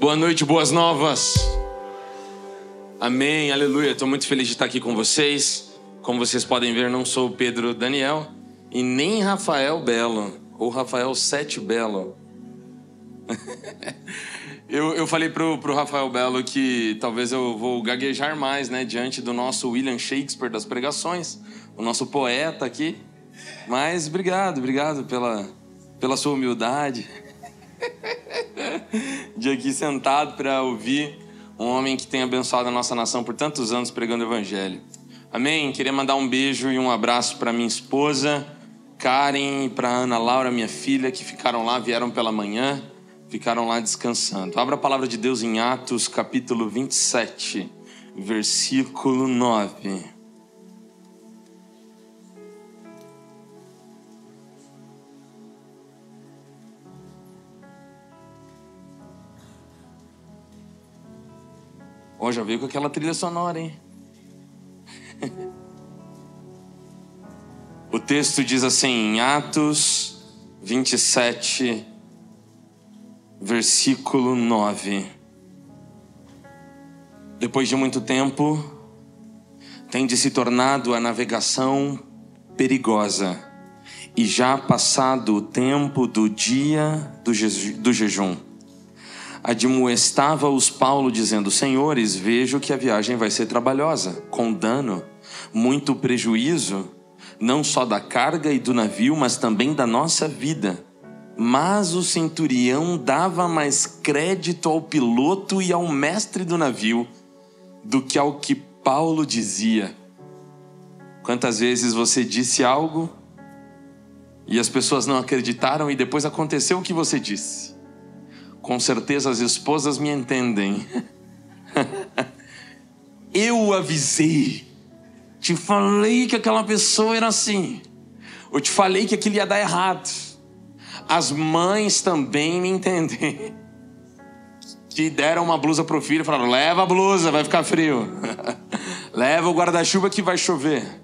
Boa noite, boas novas. Amém, aleluia. Estou muito feliz de estar aqui com vocês. Como vocês podem ver, não sou o Pedro Daniel e nem Rafael Belo, ou Rafael Sete Belo. Eu falei pro Rafael Belo que talvez eu vou gaguejar mais, né, diante do nosso William Shakespeare das pregações, o nosso poeta aqui. Mas obrigado pela sua humildade de aqui sentado para ouvir um homem que tem abençoado a nossa nação por tantos anos pregando o evangelho. Amém? Queria mandar um beijo e um abraço para minha esposa Karen e para Ana Laura, minha filha, que ficaram lá, vieram pela manhã, ficaram lá descansando. Abra a palavra de Deus em Atos capítulo 27, versículo 9. Ó, já veio com aquela trilha sonora, hein? O texto diz assim, em Atos 27, versículo 9. Depois de muito tempo, tem de se tornado a navegação perigosa, e já passado o tempo do dia do jejum. Admoestava-os Paulo, dizendo: Senhores, vejo que a viagem vai ser trabalhosa, com dano, muito prejuízo, não só da carga e do navio, mas também da nossa vida. Mas o centurião dava mais crédito ao piloto e ao mestre do navio do que ao que Paulo dizia. Quantas vezes você disse algo e as pessoas não acreditaram e depois aconteceu o que você disse? Com certeza as esposas me entendem. Eu avisei. Te falei que aquela pessoa era assim. Eu te falei que aquilo ia dar errado. As mães também me entendem. Te deram uma blusa pro filho e falaram: leva a blusa, vai ficar frio. Leva o guarda-chuva que vai chover.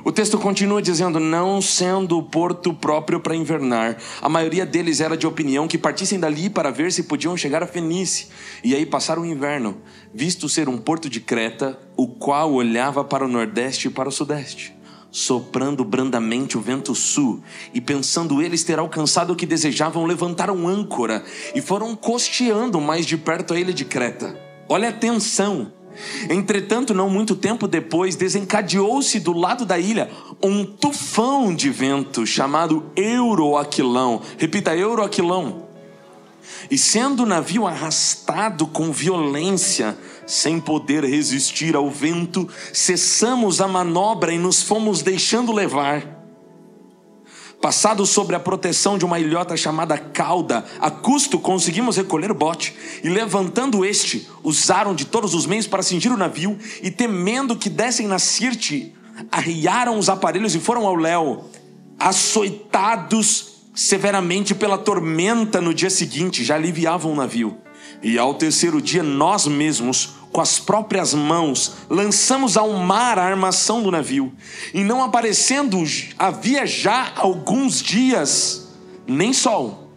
O texto continua dizendo: não sendo o porto próprio para invernar, a maioria deles era de opinião que partissem dali para ver se podiam chegar a Fenícia e aí passar o inverno, visto ser um porto de Creta, o qual olhava para o nordeste e para o sudeste, soprando brandamente o vento sul, e pensando eles ter alcançado o que desejavam, levantaram âncora e foram costeando mais de perto a ilha de Creta. Olha a tensão. Entretanto, não muito tempo depois, desencadeou-se do lado da ilha um tufão de vento chamado Euroaquilão. Repita, Euroaquilão. E sendo o navio arrastado com violência, sem poder resistir ao vento, cessamos a manobra e nos fomos deixando levar. Passado sobre a proteção de uma ilhota chamada Cauda, a custo conseguimos recolher o bote, e levantando este, usaram de todos os meios para cingir o navio, e temendo que dessem na Sirte, arriaram os aparelhos e foram ao léu, açoitados severamente pela tormenta. No dia seguinte já aliviavam o navio, e ao terceiro dia nós mesmos, com as próprias mãos, lançamos ao mar a armação do navio, e não aparecendo havia já alguns dias nem sol,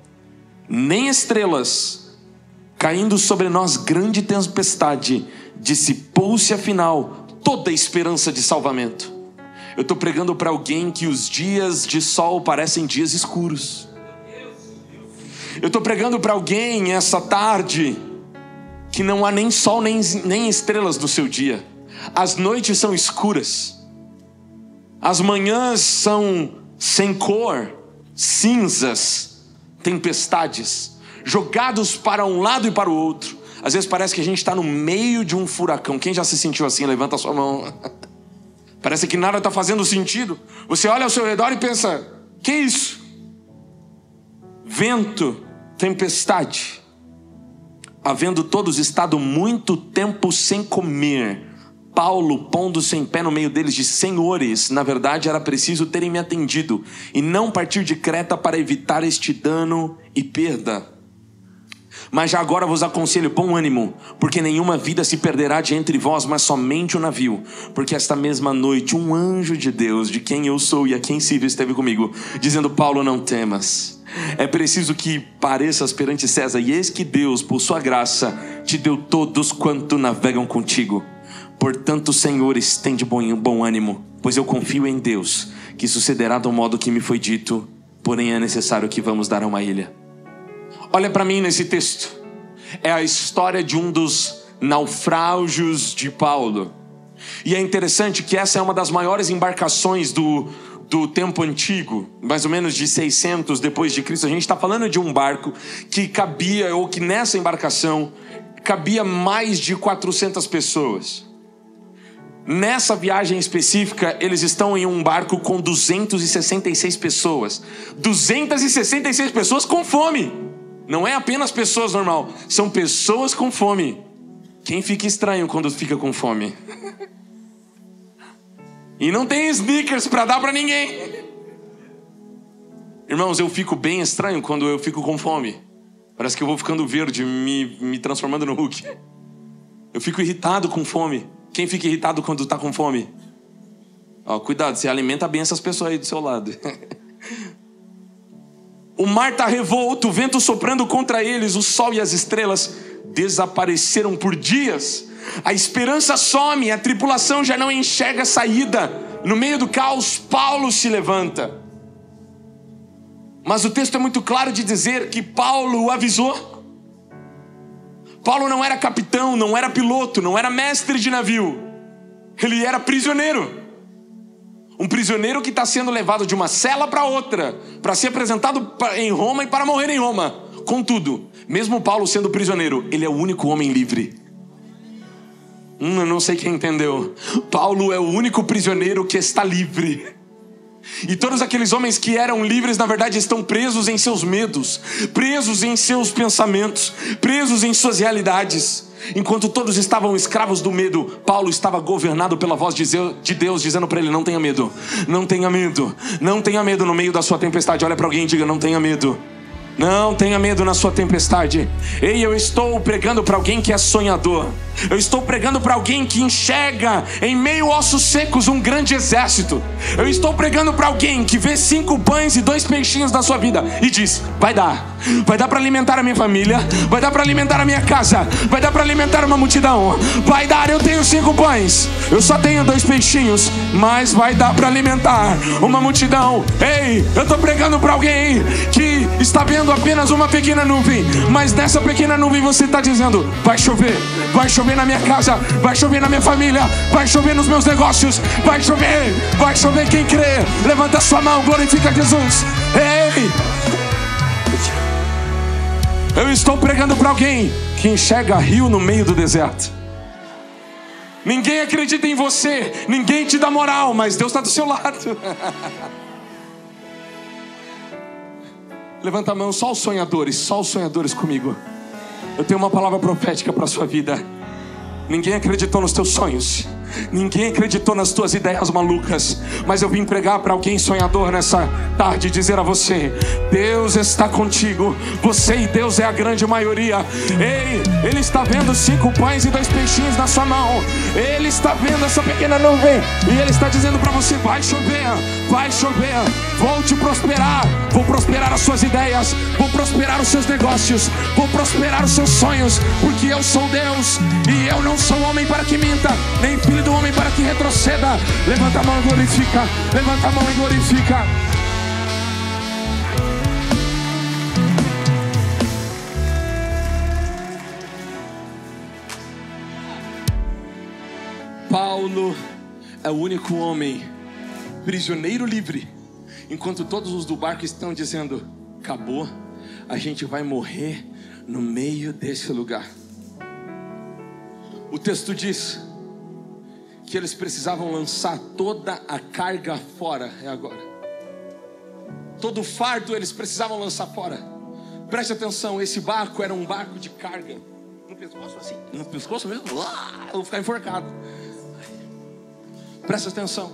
nem estrelas, caindo sobre nós grande tempestade, dissipou-se afinal toda a esperança de salvamento. Eu estou pregando para alguém que os dias de sol parecem dias escuros. Eu estou pregando para alguém essa tarde que não há nem sol nem estrelas no seu dia. As noites são escuras, as manhãs são sem cor, cinzas, tempestades, jogados para um lado e para o outro. Às vezes parece que a gente está no meio de um furacão. Quem já se sentiu assim? Levanta a sua mão. Parece que nada está fazendo sentido. Você olha ao seu redor e pensa: que isso? Vento, tempestade. Havendo todos estado muito tempo sem comer, Paulo, pondo-se em pé no meio deles, disse: Senhores, na verdade era preciso terem me atendido e não partir de Creta para evitar este dano e perda. Mas já agora vos aconselho bom ânimo, porque nenhuma vida se perderá de entre vós, mas somente o navio. Porque esta mesma noite um anjo de Deus, de quem eu sou e a quem sirvo, esteve comigo, dizendo: Paulo, não temas, É preciso que pareças perante César, e eis que Deus, por sua graça, te deu todos quanto navegam contigo. Portanto, Senhores, tende bom ânimo, pois eu confio em Deus, que sucederá do modo que me foi dito, porém é necessário que vamos dar a uma ilha. Olha para mim nesse texto. É a história de um dos naufrágios de Paulo. E é interessante que essa é uma das maiores embarcações do tempo antigo, mais ou menos de 600 depois de Cristo. A gente está falando de um barco que cabia, ou que nessa embarcação cabia mais de 400 pessoas. Nessa viagem específica, eles estão em um barco com 266 pessoas. 266 pessoas com fome. Não é apenas pessoas normal, são pessoas com fome. Quem fica estranho quando fica com fome? E não tem Snickers para dar para ninguém. Irmãos, eu fico bem estranho quando eu fico com fome. Parece que eu vou ficando verde, me transformando no Hulk. Eu fico irritado com fome. Quem fica irritado quando está com fome? Cuidado, você alimenta bem essas pessoas aí do seu lado. O mar está revolto, o vento soprando contra eles, o sol e as estrelas desapareceram por dias. A esperança some, a tripulação já não enxerga saída. No meio do caos, Paulo se levanta. Mas o texto é muito claro de dizer que Paulo o avisou. Paulo não era capitão, não era piloto, não era mestre de navio. Ele era prisioneiro. Um prisioneiro que está sendo levado de uma cela para outra, para ser apresentado em Roma e para morrer em Roma. Contudo, mesmo Paulo sendo prisioneiro, ele é o único homem livre. Eu não sei quem entendeu. Paulo é o único prisioneiro que está livre. E todos aqueles homens que eram livres, na verdade, estão presos em seus medos, presos em seus pensamentos, presos em suas realidades. Enquanto todos estavam escravos do medo, Paulo estava governado pela voz de Deus, dizendo para ele: não tenha medo, não tenha medo, não tenha medo no meio da sua tempestade. Olha para alguém e diga: não tenha medo. Não tenha medo na sua tempestade. Ei, eu estou pregando para alguém que é sonhador. Eu estou pregando para alguém que enxerga em meio a ossos secos um grande exército. Eu estou pregando para alguém que vê 5 pães e 2 peixinhos na sua vida e diz: vai dar para alimentar a minha família, vai dar para alimentar a minha casa, vai dar para alimentar uma multidão, vai dar. Eu tenho 5 pães, eu só tenho 2 peixinhos, mas vai dar para alimentar uma multidão. Ei, eu estou pregando para alguém que está vendo apenas uma pequena nuvem, mas nessa pequena nuvem você está dizendo: vai chover na minha casa, vai chover na minha família, vai chover nos meus negócios, vai chover. Quem crê, levanta sua mão, glorifica Jesus. Ei, eu estou pregando para alguém que enxerga rio no meio do deserto. Ninguém acredita em você, ninguém te dá moral, mas Deus está do seu lado. Levanta a mão, só os sonhadores comigo. Eu tenho uma palavra profética para a sua vida. Ninguém acreditou nos teus sonhos, ninguém acreditou nas tuas ideias malucas, mas eu vim pregar para alguém sonhador nessa tarde, dizer a você: Deus está contigo. Você e Deus é a grande maioria. Ei, Ele está vendo 5 pães e 2 peixinhos na sua mão. Ele está vendo essa pequena nuvem e Ele está dizendo para você: vai chover, vou te prosperar, vou prosperar as suas ideias, vou prosperar os seus negócios, vou prosperar os seus sonhos, porque eu sou Deus e eu não sou homem para que minta, nem filho do homem para que retroceda. Levanta a mão e glorifica, levanta a mão e glorifica. Paulo é o único homem prisioneiro livre, enquanto todos os do barco estão dizendo: acabou, a gente vai morrer no meio desse lugar. O texto diz que eles precisavam lançar toda a carga fora. É agora. Todo o fardo eles precisavam lançar fora. Preste atenção, esse barco era um barco de carga. No pescoço assim, no pescoço mesmo, eu vou ficar enforcado. Presta atenção.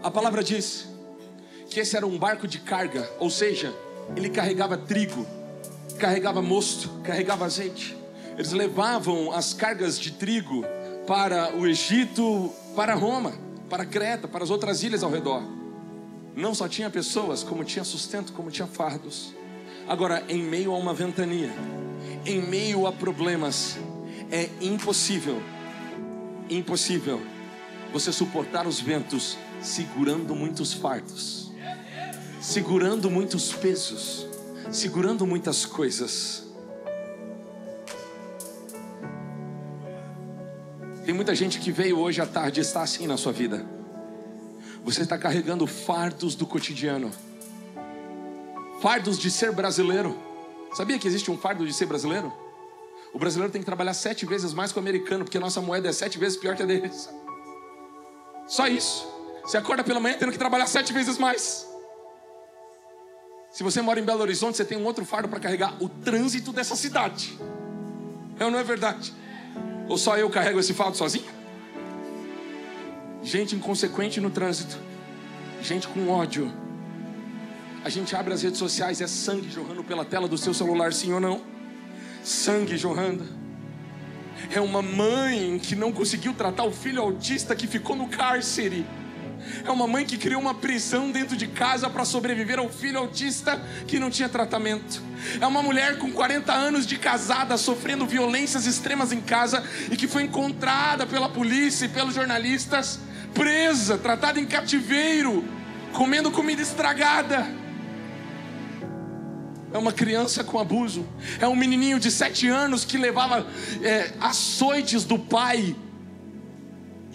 A palavra diz que esse era um barco de carga, ou seja, ele carregava trigo, carregava mosto, carregava azeite. Eles levavam as cargas de trigo para o Egito, para Roma, para Creta, para as outras ilhas ao redor. Não só tinha pessoas, como tinha sustento, como tinha fardos. Agora, em meio a uma ventania, em meio a problemas, é impossível você suportar os ventos segurando muitos fardos, segurando muitos pesos, segurando muitas coisas. Tem muita gente que veio hoje à tarde e está assim na sua vida. Você está carregando fardos do cotidiano, fardos de ser brasileiro. Sabia que existe um fardo de ser brasileiro? O brasileiro tem que trabalhar 7 vezes mais que o americano, porque a nossa moeda é 7 vezes pior que a deles. Só isso. Você acorda pela manhã tendo que trabalhar 7 vezes mais. Se você mora em Belo Horizonte, você tem um outro fardo para carregar: o trânsito dessa cidade. É ou não é verdade? Ou só eu carrego esse fardo sozinho? Gente inconsequente no trânsito, gente com ódio. A gente abre as redes sociais, é sangue jorrando pela tela do seu celular, sim ou não? Sangue jorrando. É uma mãe que não conseguiu tratar o filho autista que ficou no cárcere. É uma mãe que criou uma prisão dentro de casa para sobreviver ao filho autista que não tinha tratamento. É uma mulher com 40 anos de casada, sofrendo violências extremas em casa, e que foi encontrada pela polícia e pelos jornalistas, presa, tratada em cativeiro, comendo comida estragada. É uma criança com abuso. É um menininho de 7 anos que levava açoites do pai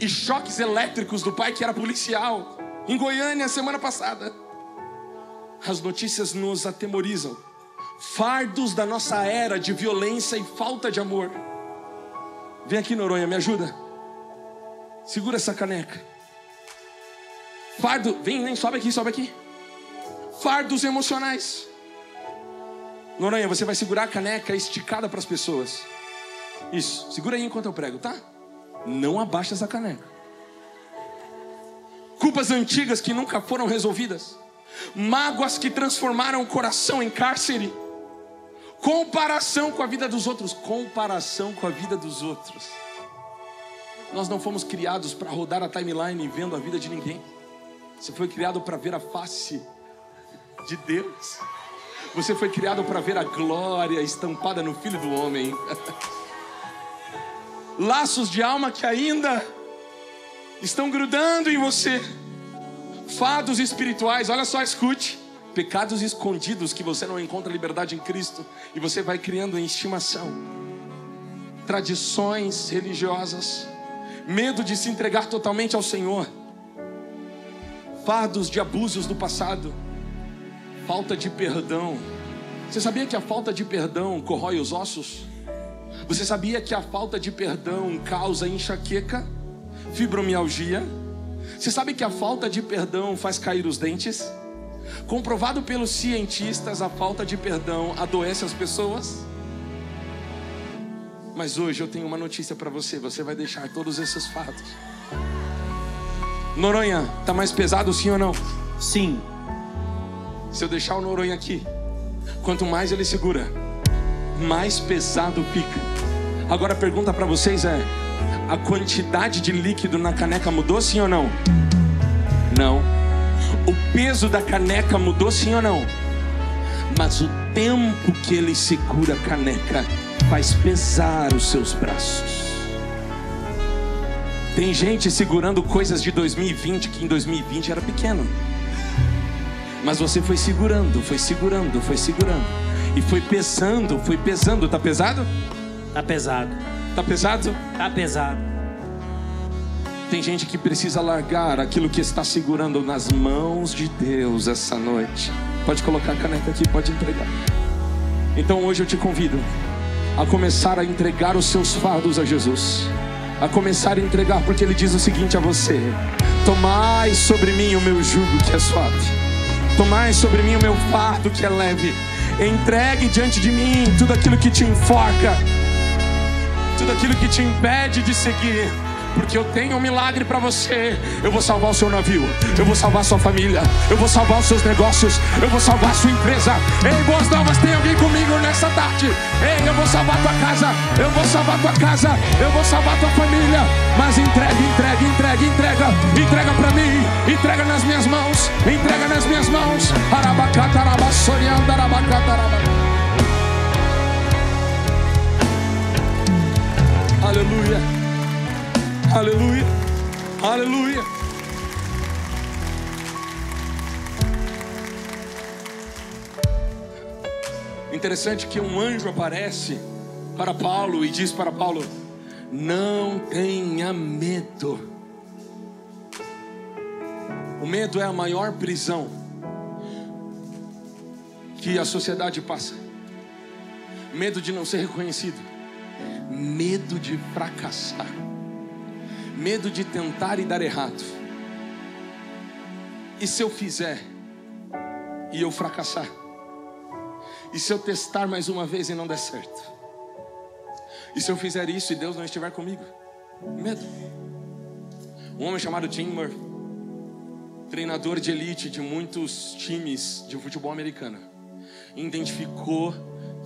e choques elétricos do pai, que era policial, em Goiânia, semana passada. As notícias nos atemorizam. Fardos da nossa era de violência e falta de amor. Vem aqui, Noronha, me ajuda. Segura essa caneca. Fardo, vem, sobe aqui. Fardos emocionais. Noronha, você vai segurar a caneca esticada para as pessoas. Isso, segura aí enquanto eu prego, tá? Não abaixa essa caneca. Culpas antigas que nunca foram resolvidas. Mágoas que transformaram o coração em cárcere. Comparação com a vida dos outros. Nós não fomos criados para rodar a timeline vendo a vida de ninguém. Você foi criado para ver a face de Deus. Você foi criado para ver a glória estampada no Filho do Homem. Laços de alma que ainda estão grudando em você. Fardos espirituais, olha só, escute. Pecados escondidos que você não encontra liberdade em Cristo, e você vai criando em estimação. Tradições religiosas, medo de se entregar totalmente ao Senhor. Fardos de abusos do passado. Falta de perdão. Você sabia que a falta de perdão corrói os ossos? Você sabia que a falta de perdão causa enxaqueca, fibromialgia? Você sabe que a falta de perdão faz cair os dentes? Comprovado pelos cientistas, a falta de perdão adoece as pessoas. Mas hoje eu tenho uma notícia para você. Você vai deixar todos esses fardos. Noronha, tá mais pesado, sim ou não? Sim. Se eu deixar o Noronha aqui, quanto mais ele segura, mais pesado fica. Agora a pergunta para vocês é: a quantidade de líquido na caneca mudou, sim ou não? Não. O peso da caneca mudou, sim ou não? Mas o tempo que ele segura a caneca faz pesar os seus braços. Tem gente segurando coisas de 2020 que em 2020 era pequeno. Mas você foi segurando. E foi pesando. Tá pesado? Tá pesado. Tá pesado? Tá pesado. Tem gente que precisa largar aquilo que está segurando nas mãos de Deus essa noite. Pode colocar a caneca aqui, pode entregar. Então hoje eu te convido a começar a entregar os seus fardos a Jesus. A começar a entregar, porque Ele diz o seguinte a você: tomai sobre mim o meu jugo que é suave. Tomai sobre mim o meu fardo que é leve. Entregue diante de mim tudo aquilo que te enforca, tudo aquilo que te impede de seguir. Porque eu tenho um milagre para você. Eu vou salvar o seu navio, eu vou salvar a sua família, eu vou salvar os seus negócios, eu vou salvar a sua empresa. Ei, boas novas, tem alguém comigo nessa tarde? Ei, eu vou salvar a tua casa, eu vou salvar a tua casa, eu vou salvar a tua família. Mas entrega para mim, entrega nas minhas mãos. mãos, entrega nas minhas mãos. Aleluia, aleluia, aleluia. Interessante que um anjo aparece para Paulo e diz para Paulo: não tenha medo. O medo é a maior prisão que a sociedade passa. Medo de não ser reconhecido, medo de fracassar, medo de tentar e dar errado. E se eu fizer e eu fracassar? E se eu testar mais uma vez e não der certo? E se eu fizer isso e Deus não estiver comigo? Medo. Um homem chamado Tim Murphy, treinador de elite de muitos times de futebol americano, identificou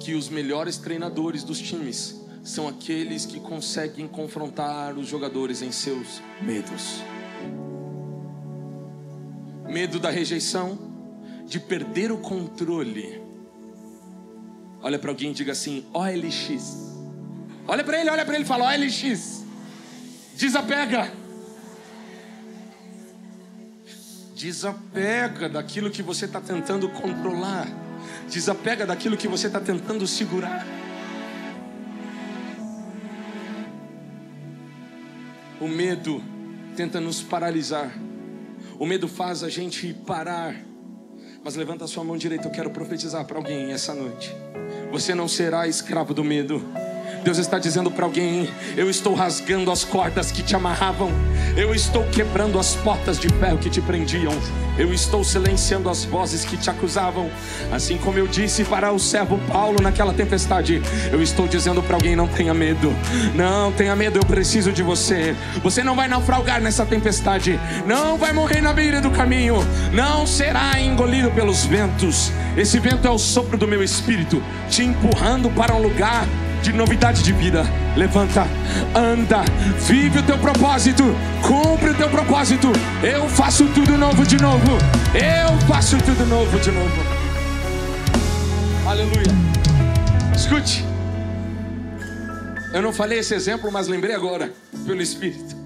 que os melhores treinadores dos times são aqueles que conseguem confrontar os jogadores em seus medos. Medo da rejeição, de perder o controle. Olha para alguém e diga assim: OLX. Olha para ele e fala: OLX. Desapega. Desapega daquilo que você está tentando controlar. Desapega daquilo que você está tentando segurar. O medo tenta nos paralisar. O medo faz a gente parar. Mas levanta a sua mão direita, eu quero profetizar para alguém essa noite. Você não será escravo do medo. Deus está dizendo para alguém: eu estou rasgando as cordas que te amarravam. Eu estou quebrando as portas de ferro que te prendiam. Eu estou silenciando as vozes que te acusavam. Assim como eu disse para o servo Paulo naquela tempestade, eu estou dizendo para alguém: não tenha medo. Não tenha medo, eu preciso de você. Você não vai naufragar nessa tempestade. Não vai morrer na beira do caminho. Não será engolido pelos ventos. Esse vento é o sopro do meu espírito, te empurrando para um lugar de novidade de vida. Levanta, anda, vive o teu propósito, cumpre o teu propósito. Eu faço tudo novo de novo. Eu faço tudo novo de novo. Aleluia. Escute, eu não falei esse exemplo, mas lembrei agora pelo Espírito.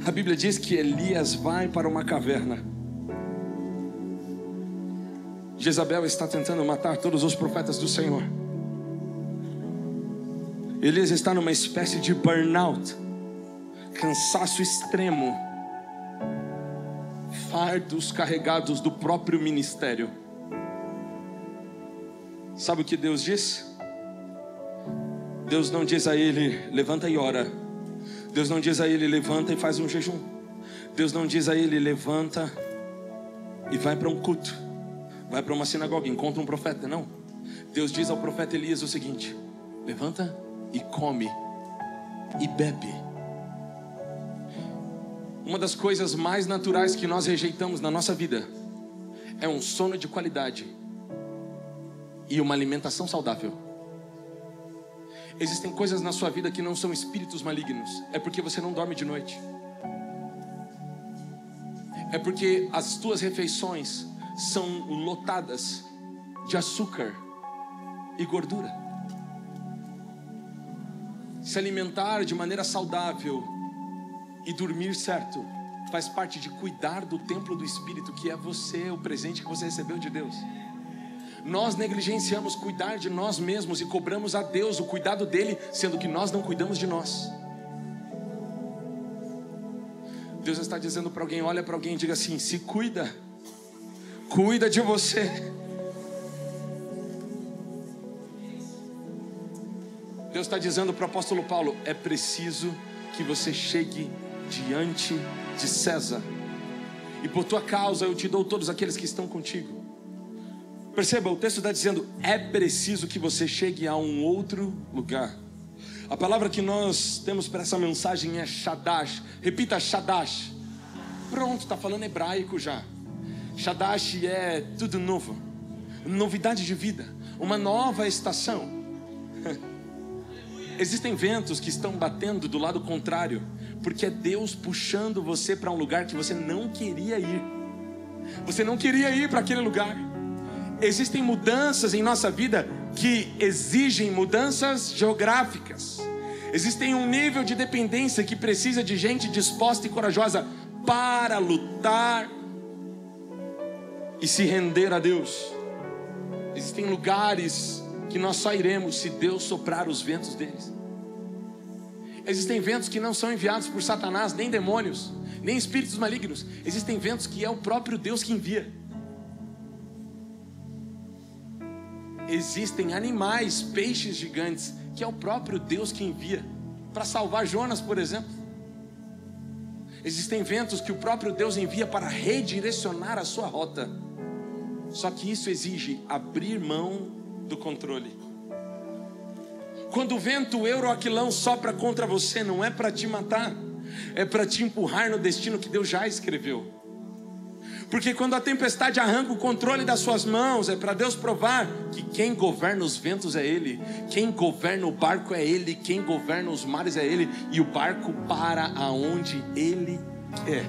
A Bíblia diz que Elias vai para uma caverna. Jezabel está tentando matar todos os profetas do Senhor. Elias está numa espécie de burnout, cansaço extremo, fardos carregados do próprio ministério. Sabe o que Deus diz? Deus não diz a ele: levanta e ora. Deus não diz a ele: levanta e faz um jejum. Deus não diz a ele: levanta e vai para um culto, vai para uma sinagoga, encontra um profeta. Não. Deus diz ao profeta Elias o seguinte: levanta e come e bebe. Uma das coisas mais naturais que nós rejeitamos na nossa vida é um sono de qualidade e uma alimentação saudável. Existem coisas na sua vida que não são espíritos malignos, é porque você não dorme de noite. É porque as tuas refeições são lotadas de açúcar e gordura. Se alimentar de maneira saudável e dormir certo faz parte de cuidar do templo do Espírito, que é você, o presente que você recebeu de Deus. Nós negligenciamos cuidar de nós mesmos e cobramos a Deus o cuidado dele, sendo que nós não cuidamos de nós. Deus está dizendo para alguém: olha para alguém e diga assim: se cuida, cuida de você. Deus está dizendo para o apóstolo Paulo: é preciso que você chegue diante de César, e por tua causa eu te dou todos aqueles que estão contigo. Perceba, o texto está dizendo: é preciso que você chegue a um outro lugar. A palavra que nós temos para essa mensagem é Shadash. Repita: Shadash. Pronto, está falando hebraico já. Shadash é tudo novo, novidade de vida, uma nova estação. Existem ventos que estão batendo do lado contrário, porque é Deus puxando você para um lugar que você não queria ir. Você não queria ir para aquele lugar. Existem mudanças em nossa vida que exigem mudanças geográficas. Existem um nível de dependência que precisa de gente disposta e corajosa para lutar e se render a Deus. Existem lugares que nós só iremos se Deus soprar os ventos deles. Existem ventos que não são enviados por Satanás, nem demônios, nem espíritos malignos. Existem ventos que é o próprio Deus que envia. Existem animais, peixes gigantes, que é o próprio Deus que envia para salvar Jonas, por exemplo. Existem ventos que o próprio Deus envia para redirecionar a sua rota. Só que isso exige abrir mão do controle. Quando o vento euroaquilão sopra contra você, não é para te matar, é para te empurrar no destino que Deus já escreveu. Porque quando a tempestade arranca o controle das suas mãos, é para Deus provar que quem governa os ventos é Ele, quem governa o barco é Ele, quem governa os mares é Ele, e o barco para aonde Ele quer.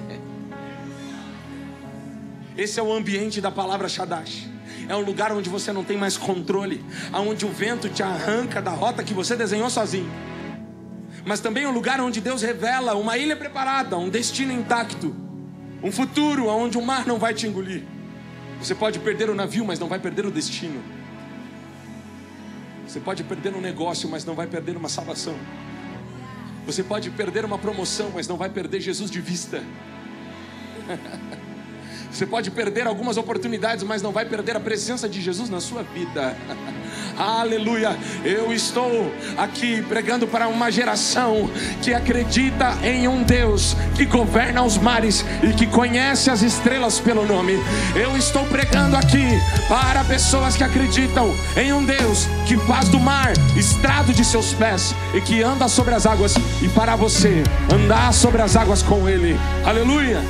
Esse é o ambiente da palavra Shadash. É um lugar onde você não tem mais controle, onde o vento te arranca da rota que você desenhou sozinho. Mas também é um lugar onde Deus revela uma ilha preparada, um destino intacto, um futuro onde o mar não vai te engolir. Você pode perder o navio, mas não vai perder o destino. Você pode perder um negócio, mas não vai perder uma salvação. Você pode perder uma promoção, mas não vai perder Jesus de vista. Você pode perder algumas oportunidades, mas não vai perder a presença de Jesus na sua vida. Aleluia. Eu estou aqui pregando para uma geração que acredita em um Deus que governa os mares e que conhece as estrelas pelo nome. Eu estou pregando aqui para pessoas que acreditam em um Deus que faz do mar estrado de seus pés e que anda sobre as águas, e para você andar sobre as águas com Ele. Aleluia.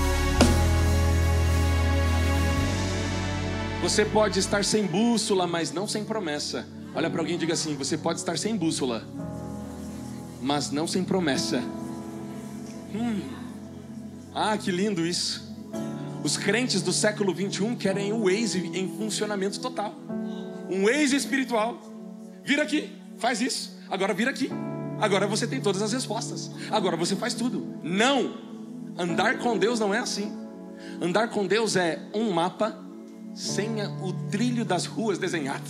Você pode estar sem bússola, mas não sem promessa. Olha para alguém e diga assim: você pode estar sem bússola, mas não sem promessa. Ah, que lindo isso. Os crentes do século 21 querem o Waze em funcionamento total. Um Waze espiritual. Vira aqui, faz isso. Agora vira aqui. Agora você tem todas as respostas. Agora você faz tudo. Não. Andar com Deus não é assim. Andar com Deus é um mapa sem o trilho das ruas desenhado.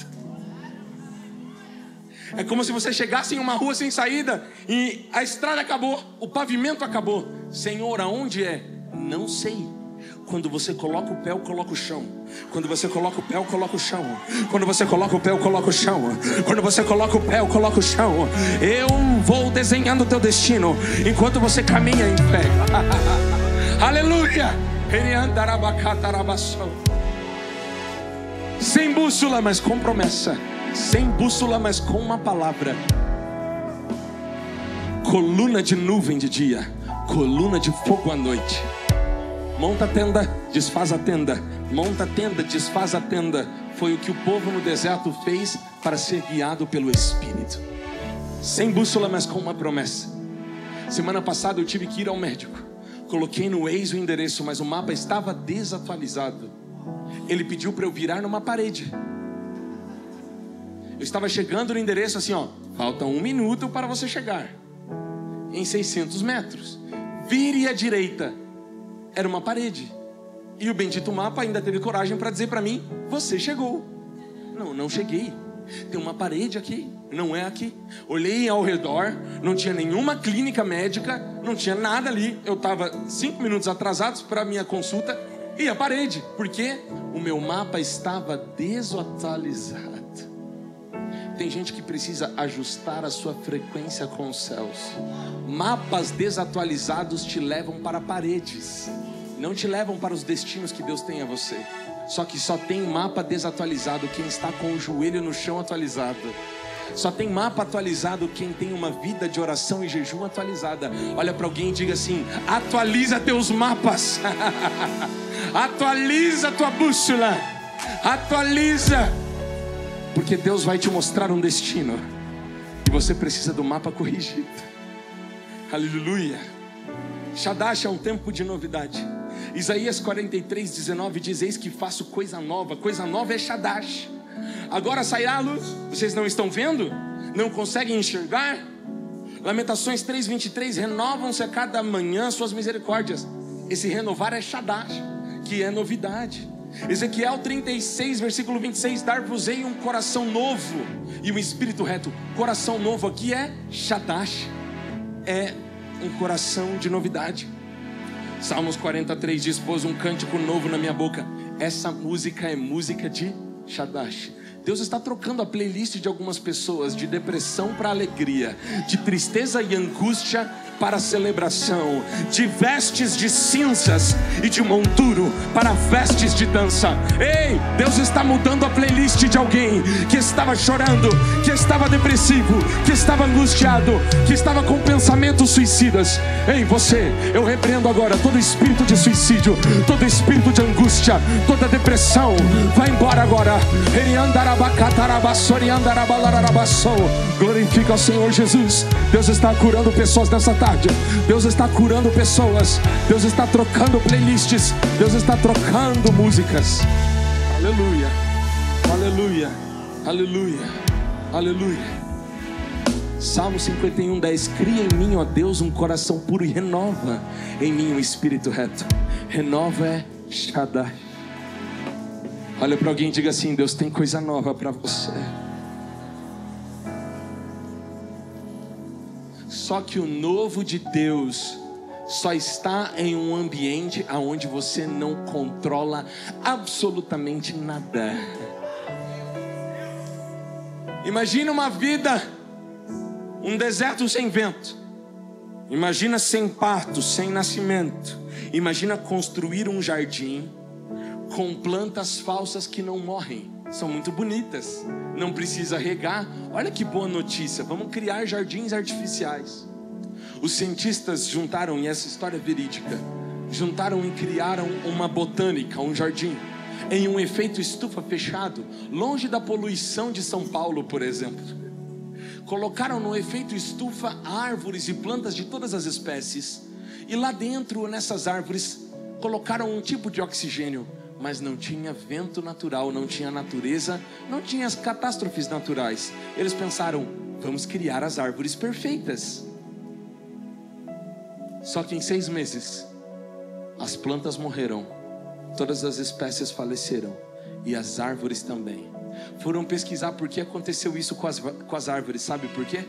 É como se você chegasse em uma rua sem saída e a estrada acabou, o pavimento acabou. Senhor, aonde é? Não sei. Quando você coloca o pé, eu coloco o chão. Quando você coloca o pé, eu coloco o chão. Quando você coloca o pé, eu coloco o chão. Quando você coloca o pé, eu coloco o chão. Eu vou desenhando o teu destino enquanto você caminha em fé. Aleluia. Sem bússola, mas com promessa. Sem bússola, mas com uma palavra. Coluna de nuvem de dia, coluna de fogo à noite. Monta a tenda, desfaz a tenda. Monta a tenda, desfaz a tenda. Foi o que o povo no deserto fez para ser guiado pelo Espírito. Sem bússola, mas com uma promessa. Semana passada eu tive que ir ao médico. Coloquei no Waze o endereço, mas o mapa estava desatualizado. Ele pediu para eu virar numa parede. Eu estava chegando no endereço assim, ó: falta 1 minuto para você chegar em 600 metros. Vire à direita. Era uma parede. E o bendito mapa ainda teve coragem para dizer para mim: você chegou. Não cheguei. Tem uma parede aqui, não é aqui. Olhei ao redor, não tinha nenhuma clínica médica, não tinha nada ali. Eu estava 5 minutos atrasado para a minha consulta. E a parede, porque o meu mapa estava desatualizado. Tem gente que precisa ajustar a sua frequência com os céus. Mapas desatualizados te levam para paredes, não te levam para os destinos que Deus tem a você. Só que só tem mapa desatualizado quem está com o joelho no chão atualizado. Só tem mapa atualizado quem tem uma vida de oração e jejum atualizada. Olha para alguém e diga assim: atualiza teus mapas. Atualiza tua bússola. Atualiza. Porque Deus vai te mostrar um destino e você precisa do mapa corrigido. Aleluia. Shadash é um tempo de novidade. Isaías 43:19 diz: eis que faço coisa nova é Shadash. Agora sairá a luz. Vocês não estão vendo? Não conseguem enxergar? Lamentações 3:23, renovam-se a cada manhã suas misericórdias. Esse renovar é Shadash, que é novidade. Ezequiel 36, versículo 26, dar-vos-ei um coração novo e um espírito reto. Coração novo aqui é Shadash, é um coração de novidade. Salmos 43 diz: pôs um cântico novo na minha boca. Essa música é música de Shadash. Deus está trocando a playlist de algumas pessoas de depressão para alegria, de tristeza e angústia para celebração, de vestes de cinzas e de monturo para vestes de dança. Ei, Deus está mudando a playlist de alguém que estava chorando, que estava depressivo, que estava angustiado, que estava com pensamentos suicidas. Ei, você, eu repreendo agora todo espírito de suicídio, todo espírito de angústia, toda depressão, vai embora agora. Glorifica ao Senhor Jesus. Deus está curando pessoas nessa tarde. Deus está curando pessoas. Deus está trocando playlists. Deus está trocando músicas. Aleluia, aleluia, aleluia, aleluia. Salmo 51:10. Cria em mim, ó Deus, um coração puro e renova em mim um espírito reto. Renova é Shaddai. Olha para alguém e diga assim: Deus tem coisa nova para você. Só que o novo de Deus só está em um ambiente onde você não controla absolutamente nada. Imagina uma vida, um deserto sem vento. Imagina sem parto, sem nascimento. Imagina construir um jardim com plantas falsas que não morrem. São muito bonitas, não precisa regar. Olha que boa notícia, vamos criar jardins artificiais. Os cientistas juntaram, e essa história é verídica, juntaram e criaram uma botânica, um jardim, em um efeito estufa fechado, longe da poluição de São Paulo, por exemplo. Colocaram no efeito estufa árvores e plantas de todas as espécies, e lá dentro, nessas árvores, colocaram um tipo de oxigênio, mas não tinha vento natural, não tinha natureza, não tinha as catástrofes naturais. Eles pensaram: vamos criar as árvores perfeitas. Só que em 6 meses as plantas morreram, todas as espécies faleceram e as árvores também. Foram pesquisar por que aconteceu isso com as árvores. Sabe por quê?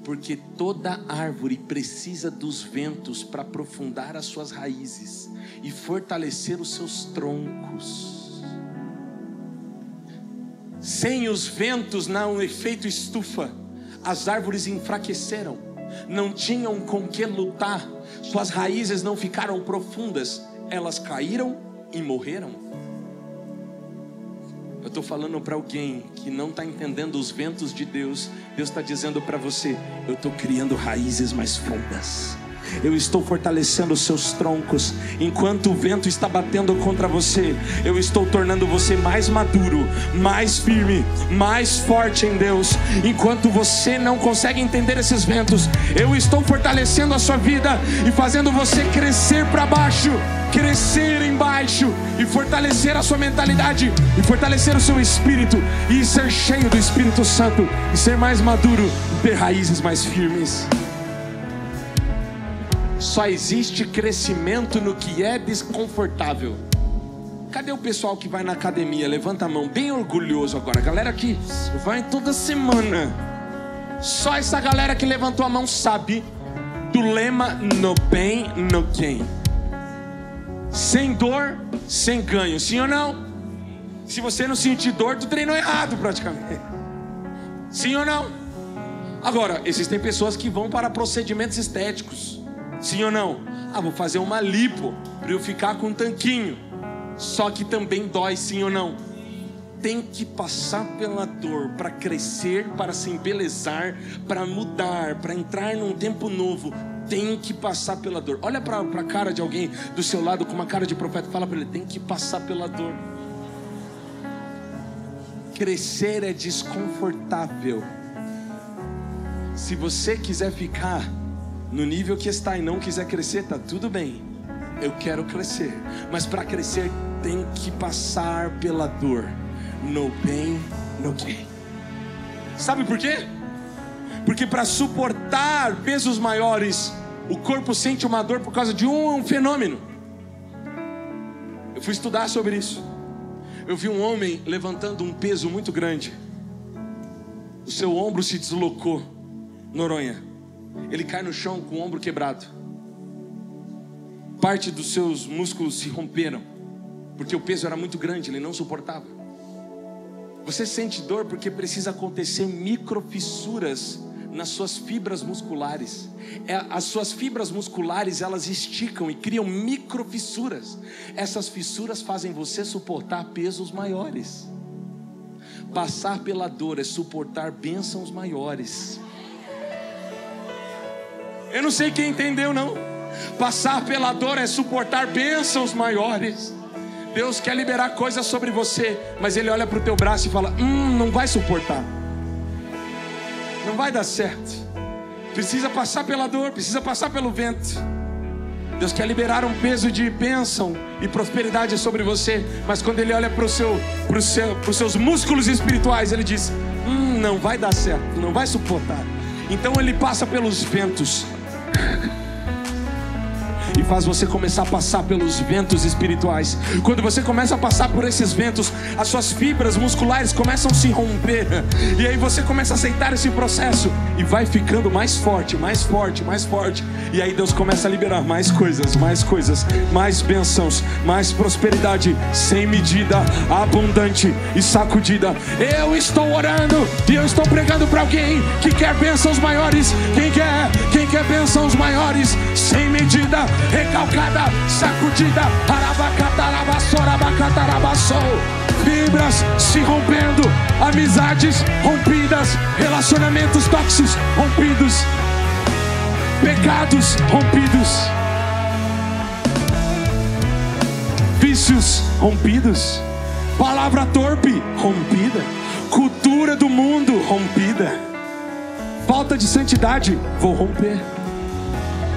Porque toda árvore precisa dos ventos para aprofundar as suas raízes e fortalecer os seus troncos. Sem os ventos, no efeito estufa, as árvores enfraqueceram, não tinham com que lutar, suas raízes não ficaram profundas, elas caíram e morreram. Eu estou falando para alguém que não está entendendo os ventos de Deus. Deus está dizendo para você: eu estou criando raízes mais fundas, eu estou fortalecendo os seus troncos. Enquanto o vento está batendo contra você, eu estou tornando você mais maduro, mais firme, mais forte em Deus. Enquanto você não consegue entender esses ventos, eu estou fortalecendo a sua vida e fazendo você crescer para baixo, crescer embaixo, e fortalecer a sua mentalidade, e fortalecer o seu espírito, e ser cheio do Espírito Santo, e ser mais maduro, e ter raízes mais firmes. Só existe crescimento no que é desconfortável. Cadê o pessoal que vai na academia? Levanta a mão, bem orgulhoso agora. Galera que vai toda semana. Só essa galera que levantou a mão sabe do lema no pain, no gain. Sem dor, sem ganho. Sim ou não? Se você não sentir dor, tu treinou errado praticamente. Sim ou não? Agora, existem pessoas que vão para procedimentos estéticos. Sim ou não? Vou fazer uma lipo para eu ficar com um tanquinho. Só que também dói, sim ou não? Tem que passar pela dor para crescer, para se embelezar, para mudar, para entrar num tempo novo. Tem que passar pela dor. Olha para a cara de alguém do seu lado com uma cara de profeta. Fala para ele: tem que passar pela dor. Crescer é desconfortável. Se você quiser ficar no nível que está e não quiser crescer, tá tudo bem. eu quero crescer, mas para crescer tem que passar pela dor. No pain, no gain. Sabe por quê? Porque para suportar pesos maiores, o corpo sente uma dor por causa de um fenômeno. Eu fui estudar sobre isso. Eu vi um homem levantando um peso muito grande. O seu ombro se deslocou, Noronha. Ele cai no chão com o ombro quebrado. Parte dos seus músculos se romperam, porque o peso era muito grande, ele não suportava. Você sente dor porque precisa acontecer microfissuras nas suas fibras musculares. As suas fibras musculares, elas esticam e criam microfissuras. Essas fissuras fazem você suportar pesos maiores. Passar pela dor é suportar bênçãos maiores. Eu não sei quem entendeu não. Passar pela dor é suportar bênçãos maiores. Deus quer liberar coisas sobre você, mas Ele olha para o teu braço e fala: não vai suportar, não vai dar certo. Precisa passar pela dor, precisa passar pelo vento. Deus quer liberar um peso de bênção e prosperidade sobre você, mas quando Ele olha para os seus músculos espirituais, Ele diz: não vai dar certo, não vai suportar. Então Ele passa pelos ventos e faz você começar a passar pelos ventos espirituais. Quando você começa a passar por esses ventos, as suas fibras musculares começam a se romper. E aí você começa a aceitar esse processo e vai ficando mais forte, mais forte, mais forte. E aí Deus começa a liberar mais coisas, mais bênçãos, mais prosperidade sem medida, abundante e sacudida. Eu estou orando e eu estou pregando para alguém que quer bênçãos maiores. Quem quer bênçãos maiores sem medida, recalcada, sacudida, fibras se rompendo, amizades rompidas, relacionamentos tóxicos rompidos, pecados rompidos, vícios rompidos, palavra torpe rompida, cultura do mundo rompida, falta de santidade, vou romper.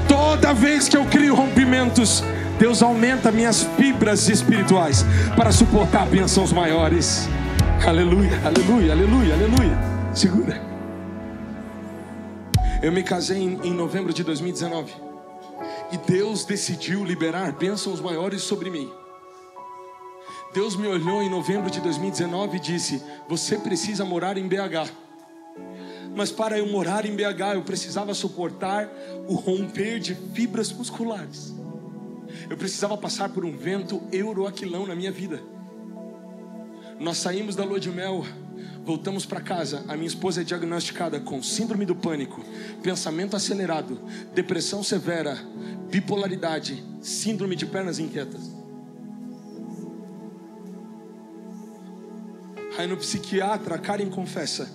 Toda vez que eu crio rompimentos, Deus aumenta minhas fibras espirituais para suportar bênçãos maiores. Aleluia, aleluia, aleluia, aleluia. Segura. Eu me casei em novembro de 2019 e Deus decidiu liberar bênçãos maiores sobre mim. Deus me olhou em novembro de 2019 e disse: você precisa morar em BH. Mas para eu morar em BH, eu precisava suportar o romper de fibras musculares. Eu precisava passar por um vento euroaquilão na minha vida. Nós saímos da lua de mel, voltamos para casa. A minha esposa é diagnosticada com síndrome do pânico, pensamento acelerado, depressão severa, bipolaridade, síndrome de pernas inquietas. Aí no psiquiatra, a Karen confessa: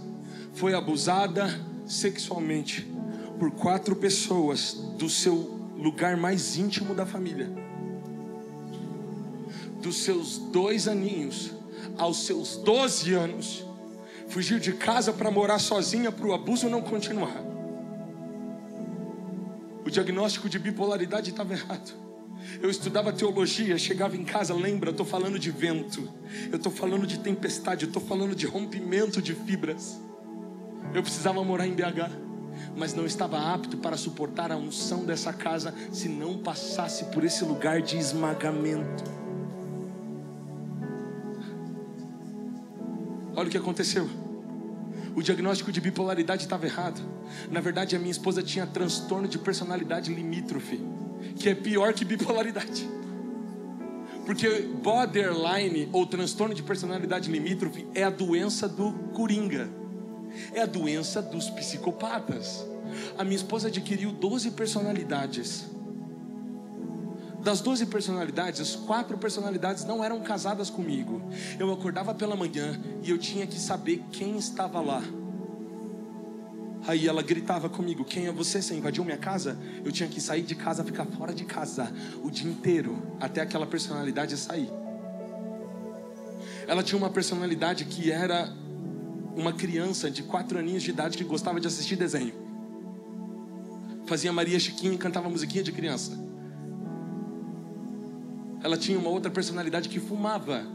foi abusada sexualmente por 4 pessoas do seu lugar mais íntimo da família. Dos seus 2 aninhos aos seus 12 anos, fugiu de casa para morar sozinha para o abuso não continuar. O diagnóstico de bipolaridade estava errado. Eu estudava teologia, chegava em casa, lembra, eu estou falando de vento, eu estou falando de tempestade, eu estou falando de rompimento de fibras. Eu precisava morar em BH, mas não estava apto para suportar a unção dessa casa se não passasse por esse lugar de esmagamento. Olha o que aconteceu. O diagnóstico de bipolaridade estava errado. Na verdade, a minha esposa tinha transtorno de personalidade limítrofe, que é pior que bipolaridade. Porque borderline ou transtorno de personalidade limítrofe é a doença do coringa, é a doença dos psicopatas. A minha esposa adquiriu 12 personalidades. Das 12 personalidades, as 4 personalidades não eram casadas comigo. Eu acordava pela manhã e eu tinha que saber quem estava lá. Aí ela gritava comigo: quem é você? Você invadiu minha casa? Eu tinha que sair de casa, ficar fora de casa o dia inteiro, até aquela personalidade sair. Ela tinha uma personalidade que era uma criança de 4 aninhos de idade que gostava de assistir desenho. Fazia Maria Chiquinha e cantava musiquinha de criança. Ela tinha uma outra personalidade que fumava.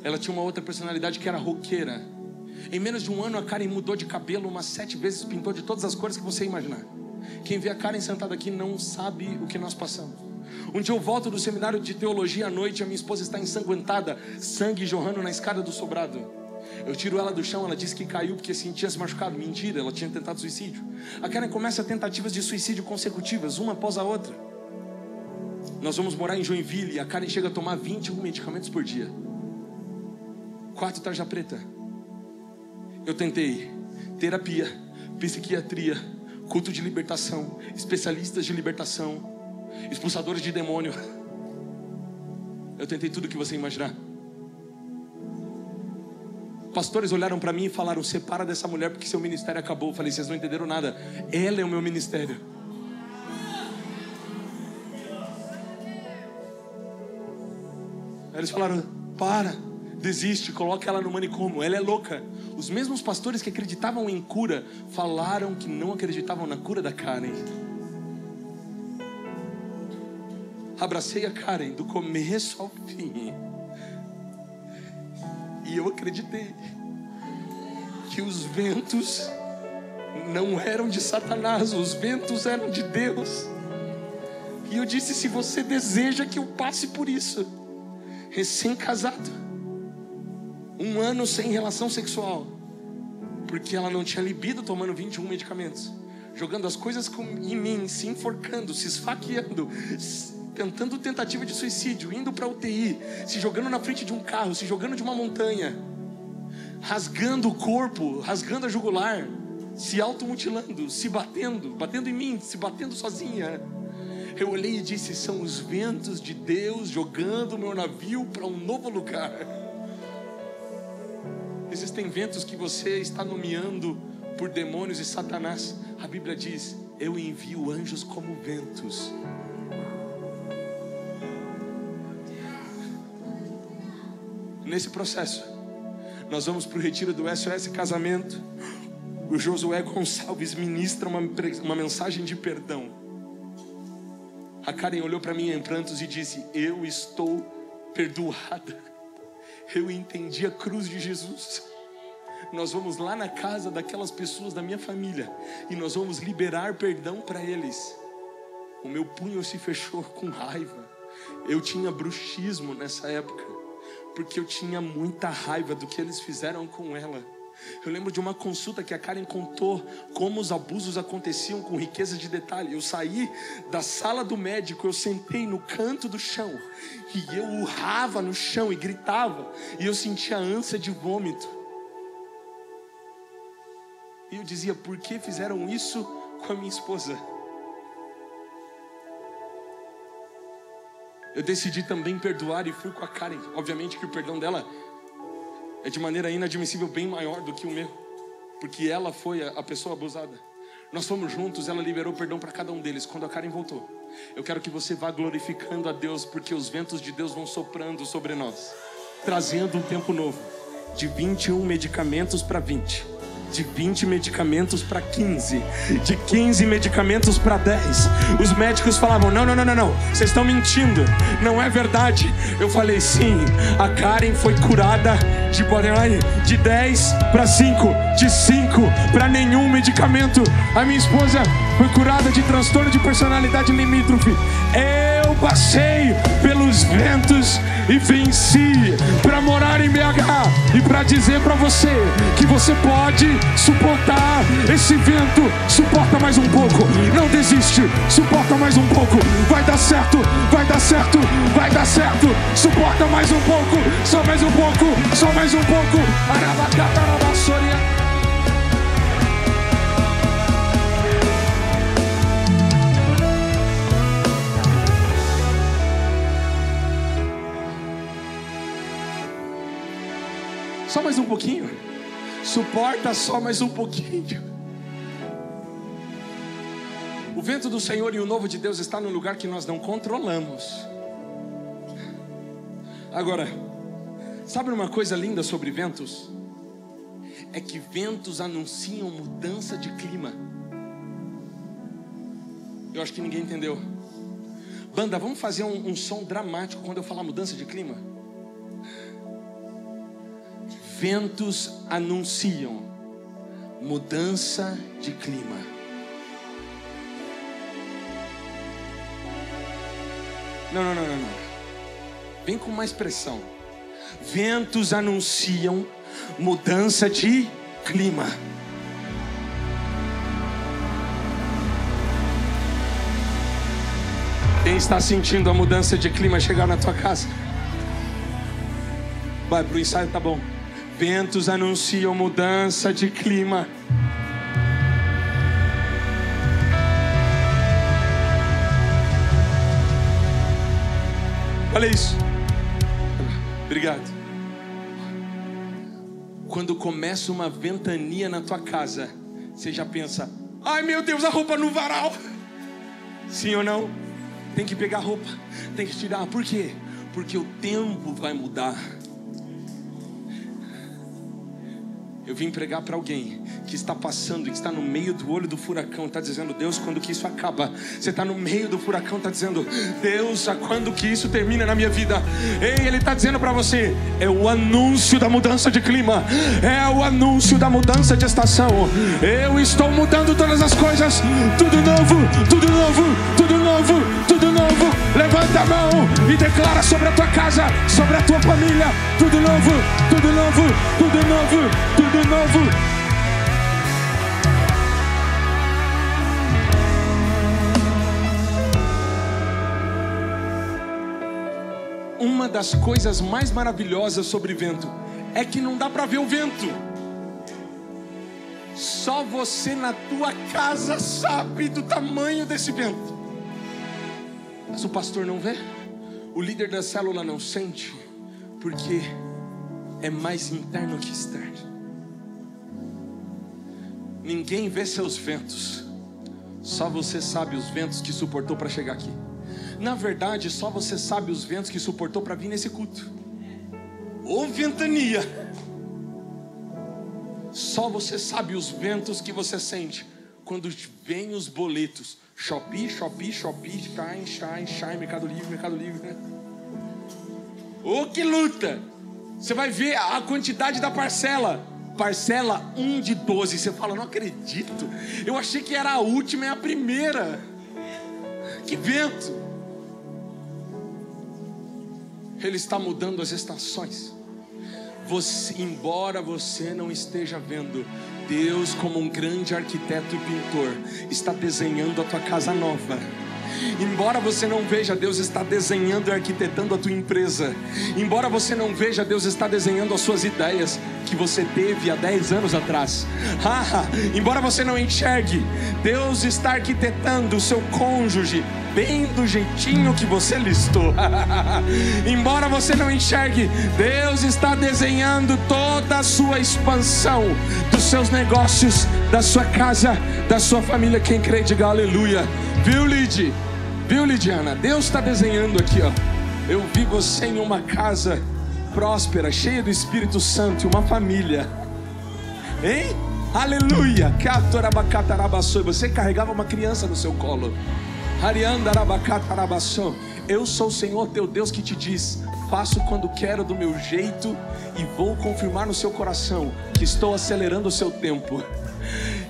Ela tinha uma outra personalidade que era roqueira. Em menos de um ano a Karen mudou de cabelo umas 7 vezes, pintou de todas as cores que você imaginar. Quem vê a Karen sentada aqui não sabe o que nós passamos. Um dia eu volto do seminário de teologia à noite, a minha esposa está ensanguentada, sangue jorrando na escada do sobrado. Eu tiro ela do chão, ela disse que caiu porque tinha se machucado. Mentira, ela tinha tentado suicídio. A Karen começa tentativas de suicídio consecutivas, uma após a outra. Nós vamos morar em Joinville e a Karen chega a tomar 21 medicamentos por dia. 4 tarja preta. Eu tentei terapia, psiquiatria, culto de libertação, especialistas de libertação, expulsadores de demônio. Eu tentei tudo que você imaginar. Pastores olharam para mim e falaram: separa dessa mulher porque seu ministério acabou. Eu falei: vocês não entenderam nada. Ela é o meu ministério. Aí eles falaram: para, desiste, coloca ela no manicômio, ela é louca. Os mesmos pastores que acreditavam em cura falaram que não acreditavam na cura da Karen. Abracei a Karen do começo ao fim. E eu acreditei que os ventos não eram de Satanás, os ventos eram de Deus. E eu disse: se você deseja que eu passe por isso, recém-casado, 1 ano sem relação sexual, porque ela não tinha libido, tomando 21 medicamentos, jogando as coisas em mim, se enforcando, se esfaqueando, tentando tentativa de suicídio, indo para UTI, se jogando na frente de um carro, se jogando de uma montanha, rasgando o corpo, rasgando a jugular, se automutilando, se batendo em mim, se batendo sozinha. Eu olhei e disse: são os ventos de Deus jogando o meu navio para um novo lugar. Existem ventos que você está nomeando por demônios e Satanás. A Bíblia diz: eu envio anjos como ventos. Nesse processo, nós vamos para o retiro do SOS Casamento. O Josué Gonçalves ministra uma mensagem de perdão. A Karen olhou para mim em prantos e disse: eu estou perdoada. Eu entendi a cruz de Jesus. Nós vamos lá na casa daquelas pessoas da minha família e nós vamos liberar perdão para eles. O meu punho se fechou com raiva. Eu tinha bruxismo nessa época, porque eu tinha muita raiva do que eles fizeram com ela. Eu lembro de uma consulta que a Karen contou como os abusos aconteciam com riqueza de detalhe. Eu saí da sala do médico, eu sentei no canto do chão e eu urrava no chão e gritava, e eu sentia ânsia de vômito. E eu dizia: por que fizeram isso com a minha esposa? Eu decidi também perdoar e fui com a Karen. Obviamente que o perdão dela é de maneira inadmissível bem maior do que o meu, porque ela foi a pessoa abusada. Nós fomos juntos, ela liberou perdão para cada um deles. Quando a Karen voltou, eu quero que você vá glorificando a Deus, porque os ventos de Deus vão soprando sobre nós, trazendo um tempo novo, de 21 medicamentos para 20, de 20 medicamentos para 15, de 15 medicamentos para 10. Os médicos falavam: não, vocês estão mentindo, não é verdade. Eu falei: sim, a Karen foi curada de borderline, de 10 para 5, de 5 para nenhum medicamento. A minha esposa foi curada de transtorno de personalidade limítrofe. Eu passei pelos ventos e venci para morar em BH e para dizer para você que você pode suportar esse vento. Suporta mais um pouco, não desiste, suporta mais um pouco, vai dar certo, vai dar certo, vai dar certo. Suporta mais um pouco, só mais um pouco, só mais um pouco. Arabacatarabaçoria. Só mais um pouquinho. Suporta só mais um pouquinho. O vento do Senhor e o novo de Deus está no lugar que nós não controlamos. Agora, sabe uma coisa linda sobre ventos? É que ventos anunciam mudança de clima. Eu acho que ninguém entendeu. Banda, vamos fazer um som dramático quando eu falar mudança de clima? Ventos anunciam mudança de clima. Não. Vem com mais pressão. Ventos anunciam mudança de clima. Quem está sentindo a mudança de clima chegar na tua casa? Vai pro ensaio, tá bom. Ventos anunciam mudança de clima. Olha isso. Obrigado. Quando começa uma ventania na tua casa, você já pensa: ai meu Deus, a roupa no varal. Sim ou não? Tem que pegar a roupa, tem que tirar. Por quê? Porque o tempo vai mudar. Eu vim pregar para alguém que está passando, que está no meio do olho do furacão, está dizendo: Deus, quando que isso acaba? Você está no meio do furacão, está dizendo: Deus, quando que isso termina na minha vida? Ei, Ele está dizendo para você: é o anúncio da mudança de clima, é o anúncio da mudança de estação. Eu estou mudando todas as coisas, tudo novo, tudo novo, tudo novo, tudo novo. Levanta a mão e declara sobre a tua casa, sobre a tua família: tudo novo, tudo novo, tudo novo, tudo novo. Uma das coisas mais maravilhosas sobre vento é que não dá para ver o vento. Só você na tua casa sabe do tamanho desse vento. Mas o pastor não vê, o líder da célula não sente, porque é mais interno que externo. Ninguém vê seus ventos, só você sabe os ventos que suportou para chegar aqui. Na verdade, só você sabe os ventos que suportou para vir nesse culto. Ô ventania! Só você sabe os ventos que você sente quando vem os boletos. Shopee, Shine, Mercado Livre. Ô que luta! Você vai ver a quantidade da parcela. Parcela 1 de 12. Você fala: não acredito, eu achei que era a última, é a primeira. Que vento! Ele está mudando as estações. Embora você não esteja vendo, Deus, como um grande arquiteto e pintor, está desenhando a tua casa nova. Embora você não veja, Deus está desenhando e arquitetando a tua empresa. Embora você não veja, Deus está desenhando as suas ideias que você teve há 10 anos atrás. Embora você não enxergue, Deus está arquitetando o seu cônjuge bem do jeitinho que você listou. Embora você não enxergue, Deus está desenhando toda a sua expansão dos seus negócios, da sua casa, da sua família. Quem crê, diga aleluia. Viu, Lid? Viu, Lidiana? Deus está desenhando aqui, ó. Eu vi você em uma casa próspera, cheia do Espírito Santo, uma família. Hein? Aleluia. Você carregava uma criança no seu colo. Eu sou o Senhor teu Deus que te diz: faço quando quero, do meu jeito, e vou confirmar no seu coração que estou acelerando o seu tempo.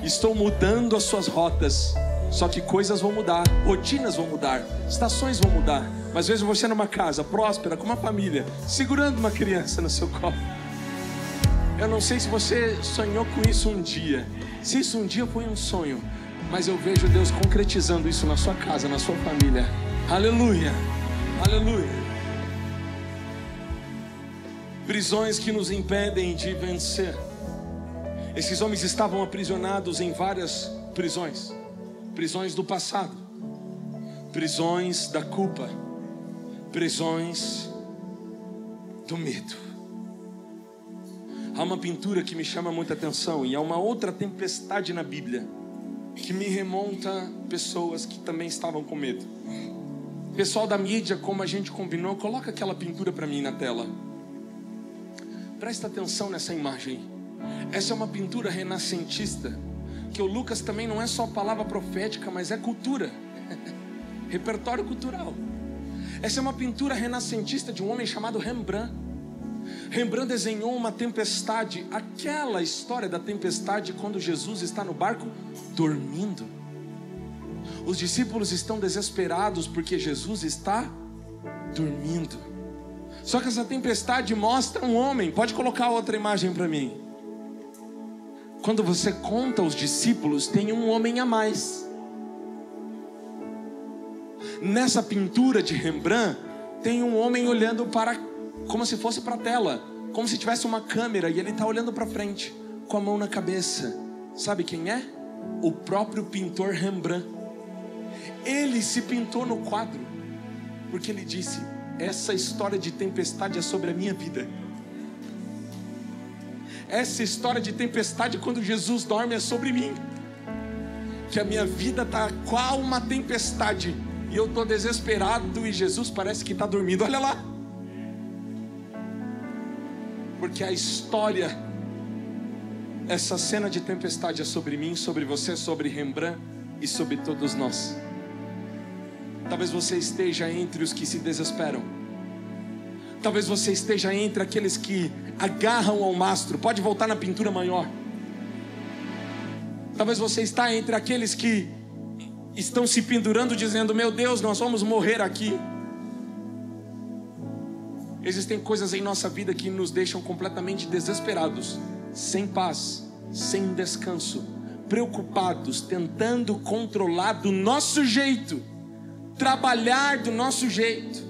Estou mudando as suas rotas. Só que coisas vão mudar, rotinas vão mudar, estações vão mudar. Mas veja você numa casa próspera, com uma família, segurando uma criança no seu colo. Eu não sei se você sonhou com isso um dia, se isso um dia foi um sonho, mas eu vejo Deus concretizando isso na sua casa, na sua família. Aleluia, aleluia. Prisões que nos impedem de vencer. Esses homens estavam aprisionados em várias prisões. Prisões do passado, prisões da culpa, prisões do medo. Há uma pintura que me chama muita atenção, e há uma outra tempestade na Bíblia que me remonta pessoas que também estavam com medo. Pessoal da mídia, como a gente combinou, coloca aquela pintura para mim na tela. Presta atenção nessa imagem. Essa é uma pintura renascentista, que o Lucas também não é só palavra profética, mas é cultura. Repertório cultural. Essa é uma pintura renascentista de um homem chamado Rembrandt. Rembrandt desenhou uma tempestade, aquela história da tempestade quando Jesus está no barco dormindo. Os discípulos estão desesperados porque Jesus está dormindo. Só que essa tempestade mostra um homem. Pode colocar outra imagem para mim. Quando você conta os discípulos, tem um homem a mais. Nessa pintura de Rembrandt, tem um homem olhando para, como se fosse para a tela, como se tivesse uma câmera, e ele está olhando para frente, com a mão na cabeça. Sabe quem é? O próprio pintor Rembrandt. Ele se pintou no quadro, porque ele disse: essa história de tempestade é sobre a minha vida. Essa história de tempestade quando Jesus dorme é sobre mim. Que a minha vida está qual uma tempestade, e eu estou desesperado, e Jesus parece que está dormindo. Olha lá. Porque a história, essa cena de tempestade é sobre mim, sobre você, sobre Rembrandt e sobre todos nós. Talvez você esteja entre os que se desesperam. Talvez você esteja entre aqueles que agarram ao mastro. Pode voltar na pintura maior. Talvez você está entre aqueles que estão se pendurando, dizendo: meu Deus, nós vamos morrer aqui. Existem coisas em nossa vida que nos deixam completamente desesperados, sem paz, sem descanso, preocupados, tentando controlar do nosso jeito, trabalhar do nosso jeito,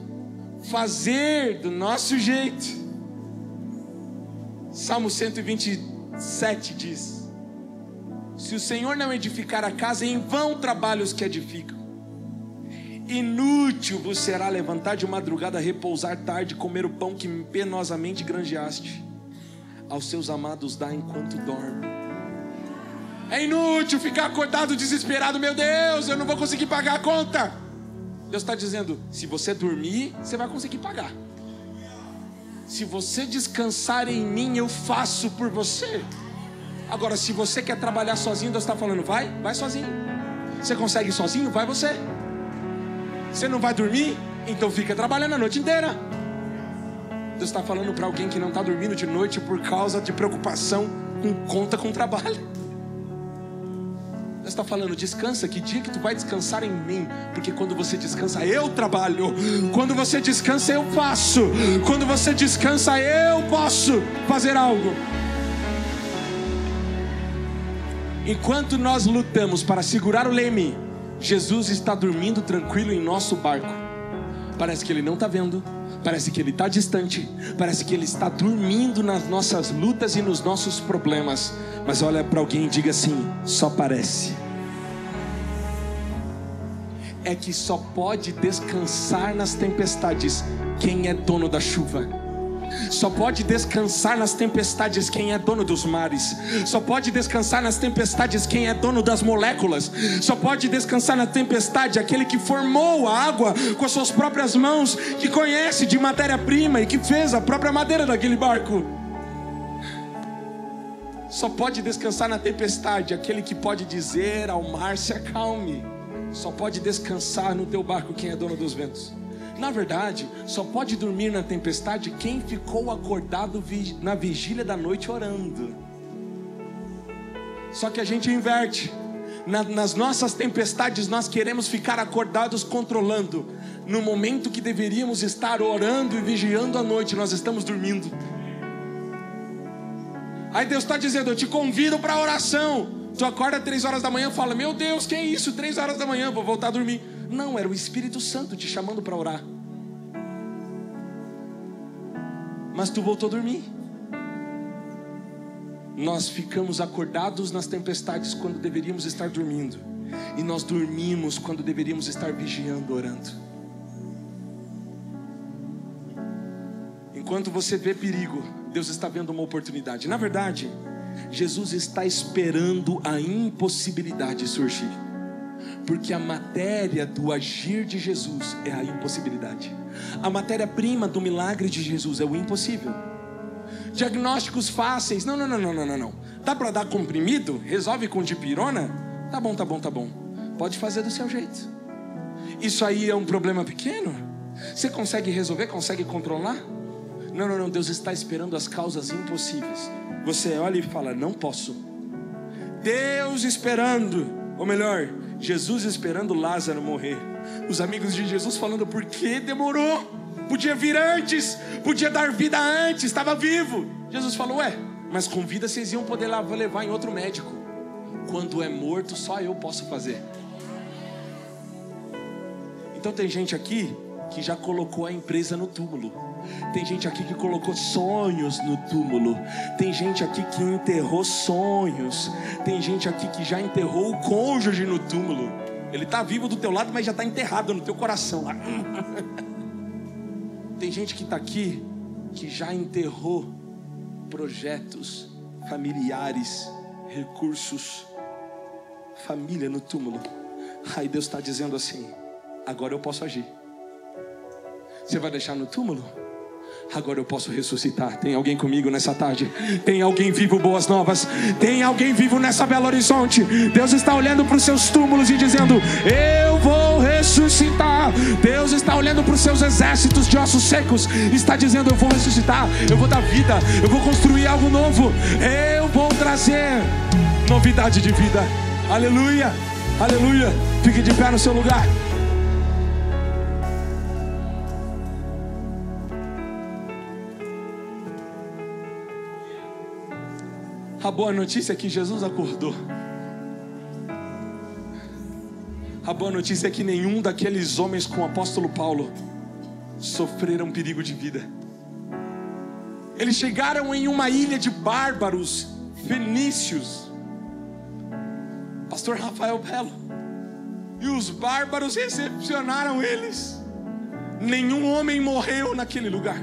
fazer do nosso jeito. Salmo 127 diz: se o Senhor não edificar a casa, em vão trabalham os que edificam. Inútil vos será levantar de madrugada, repousar tarde, comer o pão que penosamente granjeaste. Aos seus amados dá enquanto dorme. É inútil ficar acordado desesperado. Meu Deus, eu não vou conseguir pagar a conta. Deus está dizendo: se você dormir, você vai conseguir pagar. Se você descansar em mim, eu faço por você. Agora, se você quer trabalhar sozinho, Deus está falando: vai sozinho. Você consegue sozinho? Vai você. Você não vai dormir? Então fica trabalhando a noite inteira. Deus está falando para alguém que não está dormindo de noite por causa de preocupação com conta com trabalho. Deus está falando: descansa. Que dia que tu vai descansar em mim? Porque quando você descansa, eu trabalho. Quando você descansa, eu faço. Quando você descansa, eu posso fazer algo. Enquanto nós lutamos para segurar o leme, Jesus está dormindo tranquilo em nosso barco. Parece que Ele não está vendo, parece que Ele está distante, parece que Ele está dormindo nas nossas lutas e nos nossos problemas. Mas olha para alguém e diga assim: só parece. É que só pode descansar nas tempestades quem é dono da chuva. Só pode descansar nas tempestades quem é dono dos mares. Só pode descansar nas tempestades quem é dono das moléculas. Só pode descansar na tempestade aquele que formou a água com as suas próprias mãos, que conhece de matéria-prima e que fez a própria madeira daquele barco. Só pode descansar na tempestade aquele que pode dizer ao mar: se acalme. Só pode descansar no teu barco quem é dono dos ventos. Na verdade, só pode dormir na tempestade quem ficou acordado na vigília da noite orando. Só que a gente inverte. Nas nossas tempestades nós queremos ficar acordados controlando. No momento que deveríamos estar orando e vigiando à noite, nós estamos dormindo. Aí Deus está dizendo: eu te convido para a oração. Tu acorda 3 horas da manhã e fala: meu Deus, que é isso? 3 horas da manhã, vou voltar a dormir. Não, era o Espírito Santo te chamando para orar. Mas tu voltou a dormir. Nós ficamos acordados nas tempestades quando deveríamos estar dormindo. E nós dormimos quando deveríamos estar vigiando, orando. Enquanto você vê perigo, Deus está vendo uma oportunidade. Na verdade, Jesus está esperando a impossibilidade surgir. Porque a matéria do agir de Jesus é a impossibilidade. A matéria-prima do milagre de Jesus é o impossível. Diagnósticos fáceis. Não. Dá para dar comprimido? Resolve com dipirona? Tá bom. Pode fazer do seu jeito. Isso aí é um problema pequeno? Você consegue resolver? Consegue controlar? Não, Deus está esperando as causas impossíveis. Você olha e fala, não posso. Deus esperando, ou melhor, Jesus esperando Lázaro morrer. Os amigos de Jesus falando, por que demorou? Podia vir antes, podia dar vida antes, estava vivo. Jesus falou, mas com vida vocês iam poder levar em outro médico. Quando é morto, só eu posso fazer. Então tem gente aqui que já colocou a empresa no túmulo. Tem gente aqui que colocou sonhos no túmulo. Tem gente aqui que enterrou sonhos. Tem gente aqui que já enterrou o cônjuge no túmulo. Ele está vivo do teu lado, mas já está enterrado no teu coração lá. Tem gente que está aqui que já enterrou projetos familiares, recursos, família no túmulo. Aí Deus está dizendo assim, agora eu posso agir. Você vai deixar no túmulo? Agora eu posso ressuscitar. Tem alguém comigo nessa tarde? Tem alguém vivo, boas novas? Tem alguém vivo nessa Belo Horizonte? Deus está olhando para os seus túmulos e dizendo, eu vou ressuscitar. Deus está olhando para os seus exércitos de ossos secos, está dizendo, eu vou ressuscitar, eu vou dar vida, eu vou construir algo novo, eu vou trazer novidade de vida. Aleluia, aleluia. Fique de pé no seu lugar. A boa notícia é que Jesus acordou. A boa notícia é que nenhum daqueles homens com o apóstolo Paulo sofreram perigo de vida. Eles chegaram em uma ilha de bárbaros fenícios, pastor Rafael Belo, e os bárbaros recepcionaram eles. Nenhum homem morreu naquele lugar.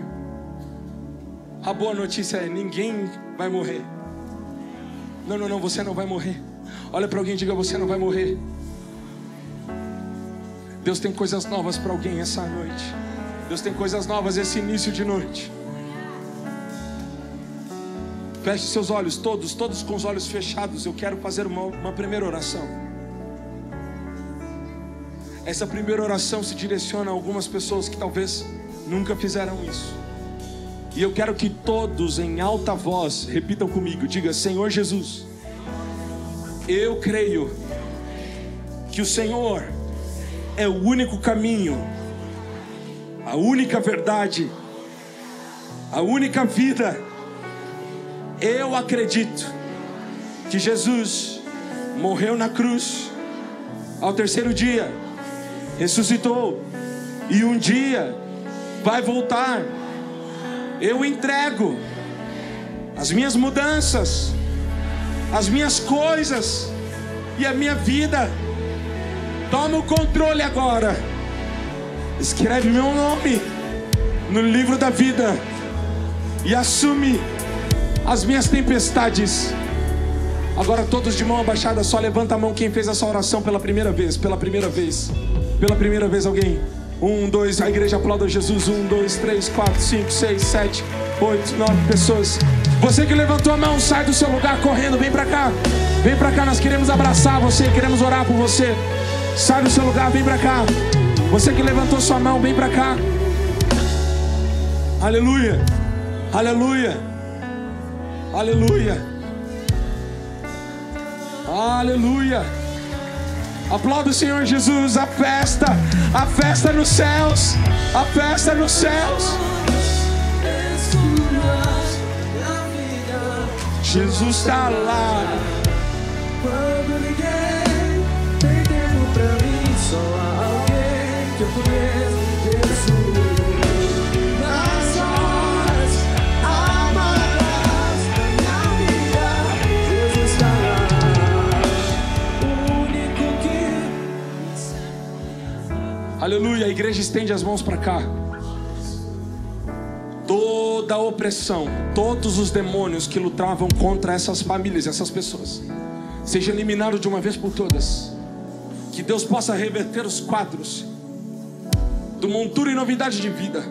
A boa notícia é, ninguém vai morrer. Não, você não vai morrer. Olha para alguém e diga, você não vai morrer. Deus tem coisas novas para alguém essa noite. Deus tem coisas novas esse início de noite. Feche seus olhos, todos com os olhos fechados. Eu quero fazer uma primeira oração. Essa primeira oração se direciona a algumas pessoas que talvez nunca fizeram isso. E eu quero que todos em alta voz repitam comigo. Diga, Senhor Jesus, eu creio que o Senhor é o único caminho, a única verdade, a única vida. Eu acredito que Jesus morreu na cruz, ao terceiro dia ressuscitou e um dia vai voltar. Eu entrego as minhas mudanças, as minhas coisas e a minha vida. Toma o controle agora. Escreve meu nome no livro da vida e assume as minhas tempestades. Agora todos de mão abaixada, só levanta a mão quem fez essa oração pela primeira vez. Pela primeira vez alguém. 1, 2, a igreja aplauda Jesus. 1, 2, 3, 4, 5, 6, 7, 8, 9 pessoas. Você que levantou a mão, sai do seu lugar correndo, vem pra cá. Vem pra cá, nós queremos abraçar você, queremos orar por você. Sai do seu lugar, vem pra cá. Você que levantou sua mão, vem pra cá. Aleluia, aleluia, aleluia, aleluia. Aplauda o Senhor Jesus, a festa nos céus, a festa nos céus. Jesus está lá. Quando ninguém tem tempo pra mim, só há alguém que eu conheço, Jesus. Nas horas amargas da minha vida, Jesus está lá. O único que... Aleluia, a igreja estende as mãos para cá. Toda a opressão, todos os demônios que lutavam contra essas famílias, essas pessoas, seja eliminado de uma vez por todas. Que Deus possa reverter os quadros do Montura e Novidade de Vida.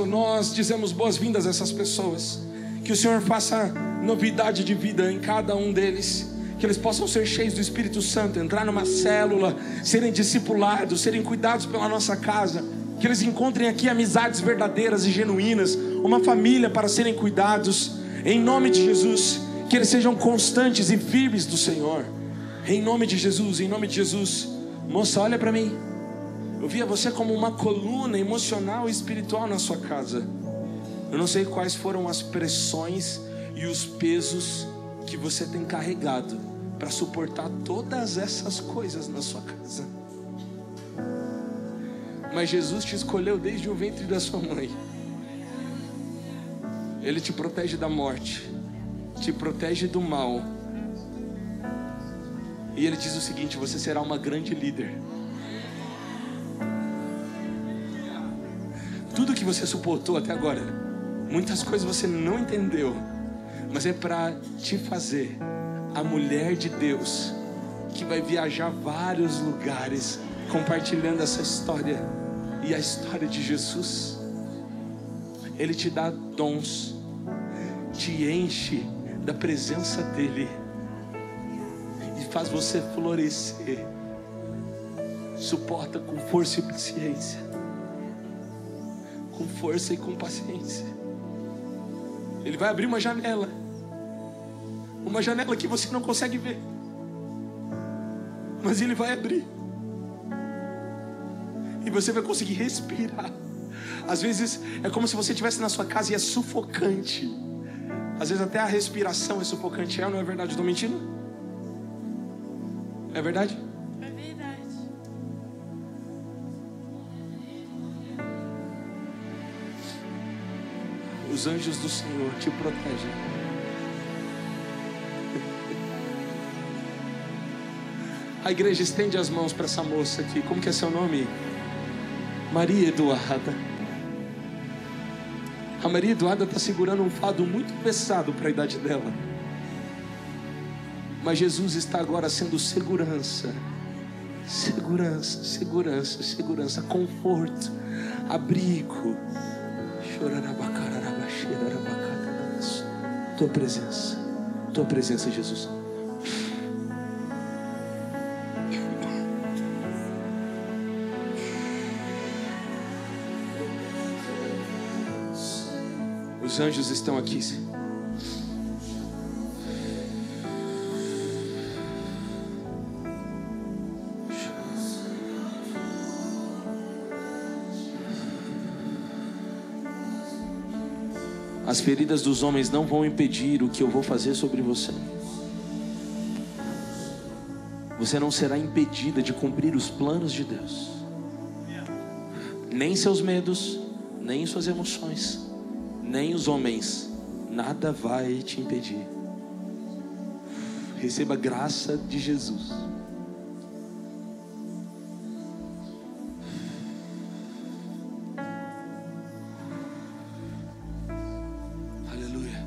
Nós dizemos boas-vindas a essas pessoas. Que o Senhor faça novidade de vida em cada um deles. que eles possam ser cheios do Espírito Santo, entrar numa célula, serem discipulados, serem cuidados pela nossa casa, que eles encontrem aqui amizades verdadeiras e genuínas, uma família para serem cuidados, em nome de Jesus, que eles sejam constantes e firmes do Senhor, em nome de Jesus, em nome de Jesus. Moça, olha para mim, eu via você como uma coluna emocional e espiritual na sua casa. Eu não sei quais foram as pressões e os pesos que você tem carregado para suportar todas essas coisas na sua casa. Mas Jesus te escolheu desde o ventre da sua mãe. Ele te protege da morte, te protege do mal. E Ele diz o seguinte: você será uma grande líder. Tudo que você suportou até agora, muitas coisas você não entendeu, mas é para te fazer a mulher de Deus, que vai viajar vários lugares compartilhando essa história e a história de Jesus. Ele te dá dons, te enche da presença dEle e faz você florescer. Suporta com força e paciência, com força e com paciência. Ele vai abrir uma janela que você não consegue ver, mas Ele vai abrir e você vai conseguir respirar. Às vezes é como se você estivesse na sua casa e é sufocante. Às vezes até a respiração é sufocante. É ou não é verdade? Estou mentindo? É verdade? É verdade. Os anjos do Senhor te protegem. A igreja estende as mãos para essa moça aqui. Como que é seu nome? Maria Eduarda. A Maria Eduarda está segurando um fardo muito pesado para a idade dela. Mas Jesus está agora sendo segurança. Segurança, segurança, segurança, conforto, abrigo. Tua presença, Jesus. Os anjos estão aqui. As feridas dos homens não vão impedir o que eu vou fazer sobre você. Você não será impedida de cumprir os planos de Deus. Nem seus medos, nem suas emoções, nem os homens, nada vai te impedir. Receba a graça de Jesus. Aleluia.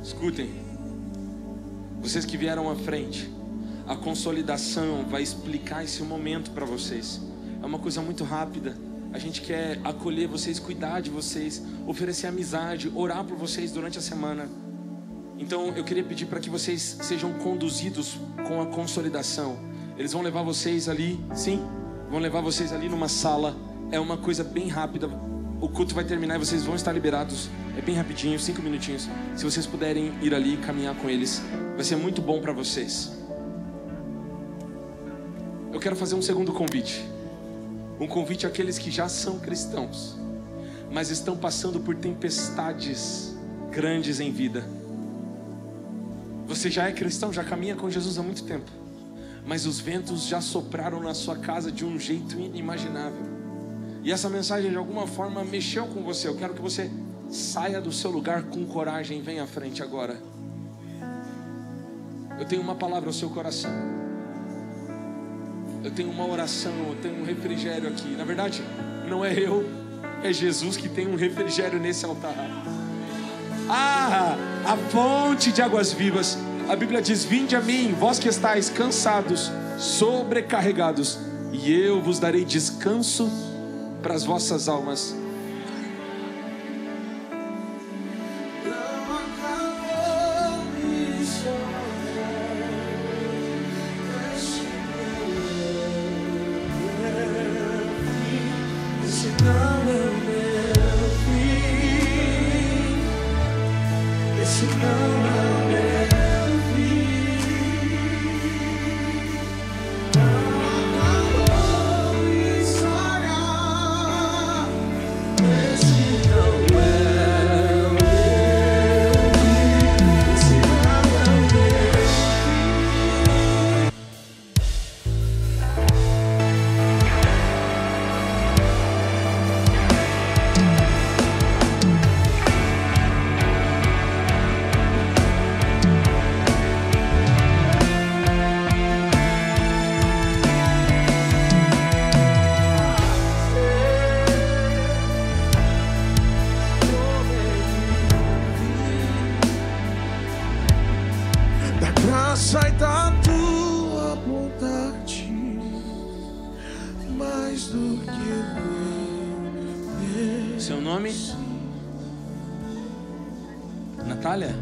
Escutem, vocês que vieram à frente, a consolidação vai explicar esse momento para vocês. É uma coisa muito rápida. A gente quer acolher vocês, cuidar de vocês, oferecer amizade, orar por vocês durante a semana. Então eu queria pedir para que vocês sejam conduzidos com a consolidação. Eles vão levar vocês ali, sim, vão levar vocês ali numa sala. É uma coisa bem rápida. O culto vai terminar e vocês vão estar liberados. É bem rapidinho, 5 minutinhos. Se vocês puderem ir ali e caminhar com eles, vai ser muito bom para vocês. Eu quero fazer um segundo convite. Um convite àqueles que já são cristãos, mas estão passando por tempestades grandes em vida. Você já é cristão, já caminha com Jesus há muito tempo, mas os ventos já sopraram na sua casa de um jeito inimaginável. E essa mensagem de alguma forma mexeu com você. Eu quero que você saia do seu lugar com coragem e venha à frente agora. Eu tenho uma palavra ao seu coração. Eu tenho uma oração, eu tenho um refrigério aqui. Na verdade, não é eu, é Jesus que tem um refrigério nesse altar. A fonte de águas vivas. A Bíblia diz: vinde a mim, vós que estáis cansados, sobrecarregados, e eu vos darei descanso para as vossas almas. sai da tua vontade, mais do que eu. Seu nome? Natália?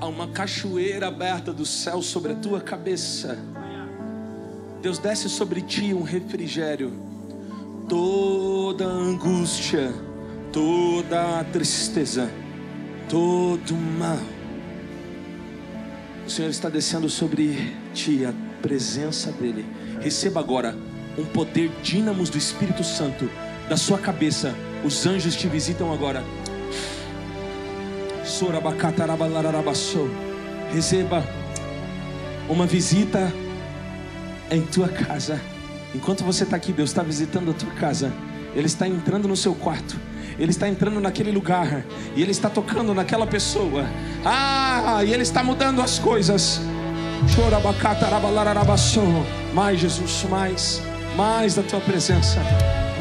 Há uma cachoeira aberta do céu sobre a tua cabeça. Deus desce sobre ti um refrigério. Toda angústia, toda tristeza, todo mal, o Senhor está descendo sobre ti, a presença dEle. Receba agora um poder dínamos do Espírito Santo da sua cabeça. Os anjos te visitam agora. Receba uma visita em tua casa. Enquanto você está aqui, Deus está visitando a tua casa. Ele está entrando no seu quarto, Ele está entrando naquele lugar, e Ele está tocando naquela pessoa. E Ele está mudando as coisas. Mais, Jesus, mais da tua presença,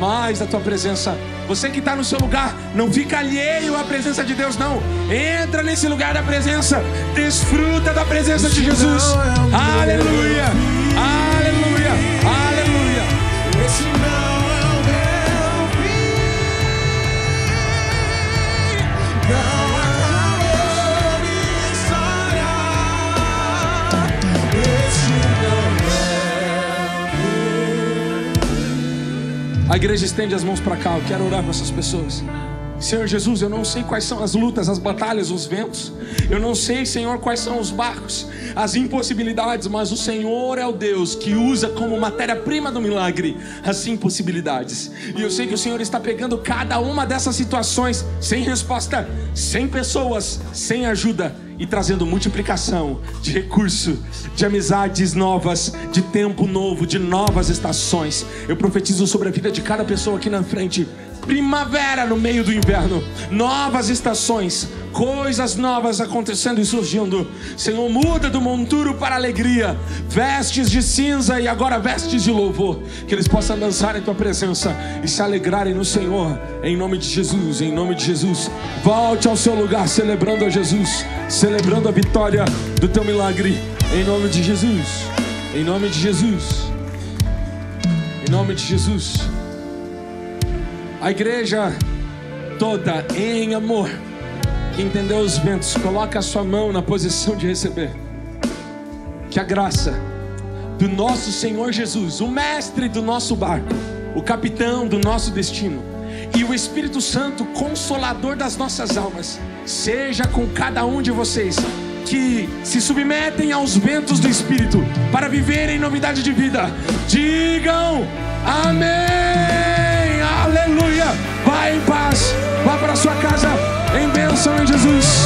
mais da tua presença. Você que está no seu lugar, não fica alheio à presença de Deus, não. Entra nesse lugar da presença, desfruta da presença de Jesus. Aleluia, aleluia, aleluia. Esse não é o meu fim, não acabou minha história. Esse não é. A igreja estende as mãos para cá. Eu quero orar com essas pessoas. Senhor Jesus, eu não sei quais são as lutas, as batalhas, os ventos. Eu não sei, Senhor, quais são os barcos, as impossibilidades, mas o Senhor é o Deus que usa como matéria-prima do milagre as impossibilidades. E eu sei que o Senhor está pegando cada uma dessas situações sem resposta, sem pessoas, sem ajuda, e trazendo multiplicação de recurso, de amizades novas, de tempo novo, de novas estações. Eu profetizo sobre a vida de cada pessoa aqui na frente: primavera no meio do inverno, novas estações, coisas novas acontecendo e surgindo. Senhor, muda do monturo para alegria, vestes de cinza e agora vestes de louvor, que eles possam dançar em tua presença e se alegrarem no Senhor, em nome de Jesus, em nome de Jesus. Volte ao seu lugar celebrando a Jesus, celebrando a vitória do teu milagre, em nome de Jesus, em nome de Jesus, em nome de Jesus. A igreja toda em amor, que entendeu os ventos, coloca a sua mão na posição de receber. Que a graça do nosso Senhor Jesus, o mestre do nosso barco, o capitão do nosso destino, e o Espírito Santo, consolador das nossas almas, seja com cada um de vocês que se submetem aos ventos do Espírito para viverem novidade de vida. Digam amém, aleluia. Vá em paz, vá para sua casa em bênção em Jesus.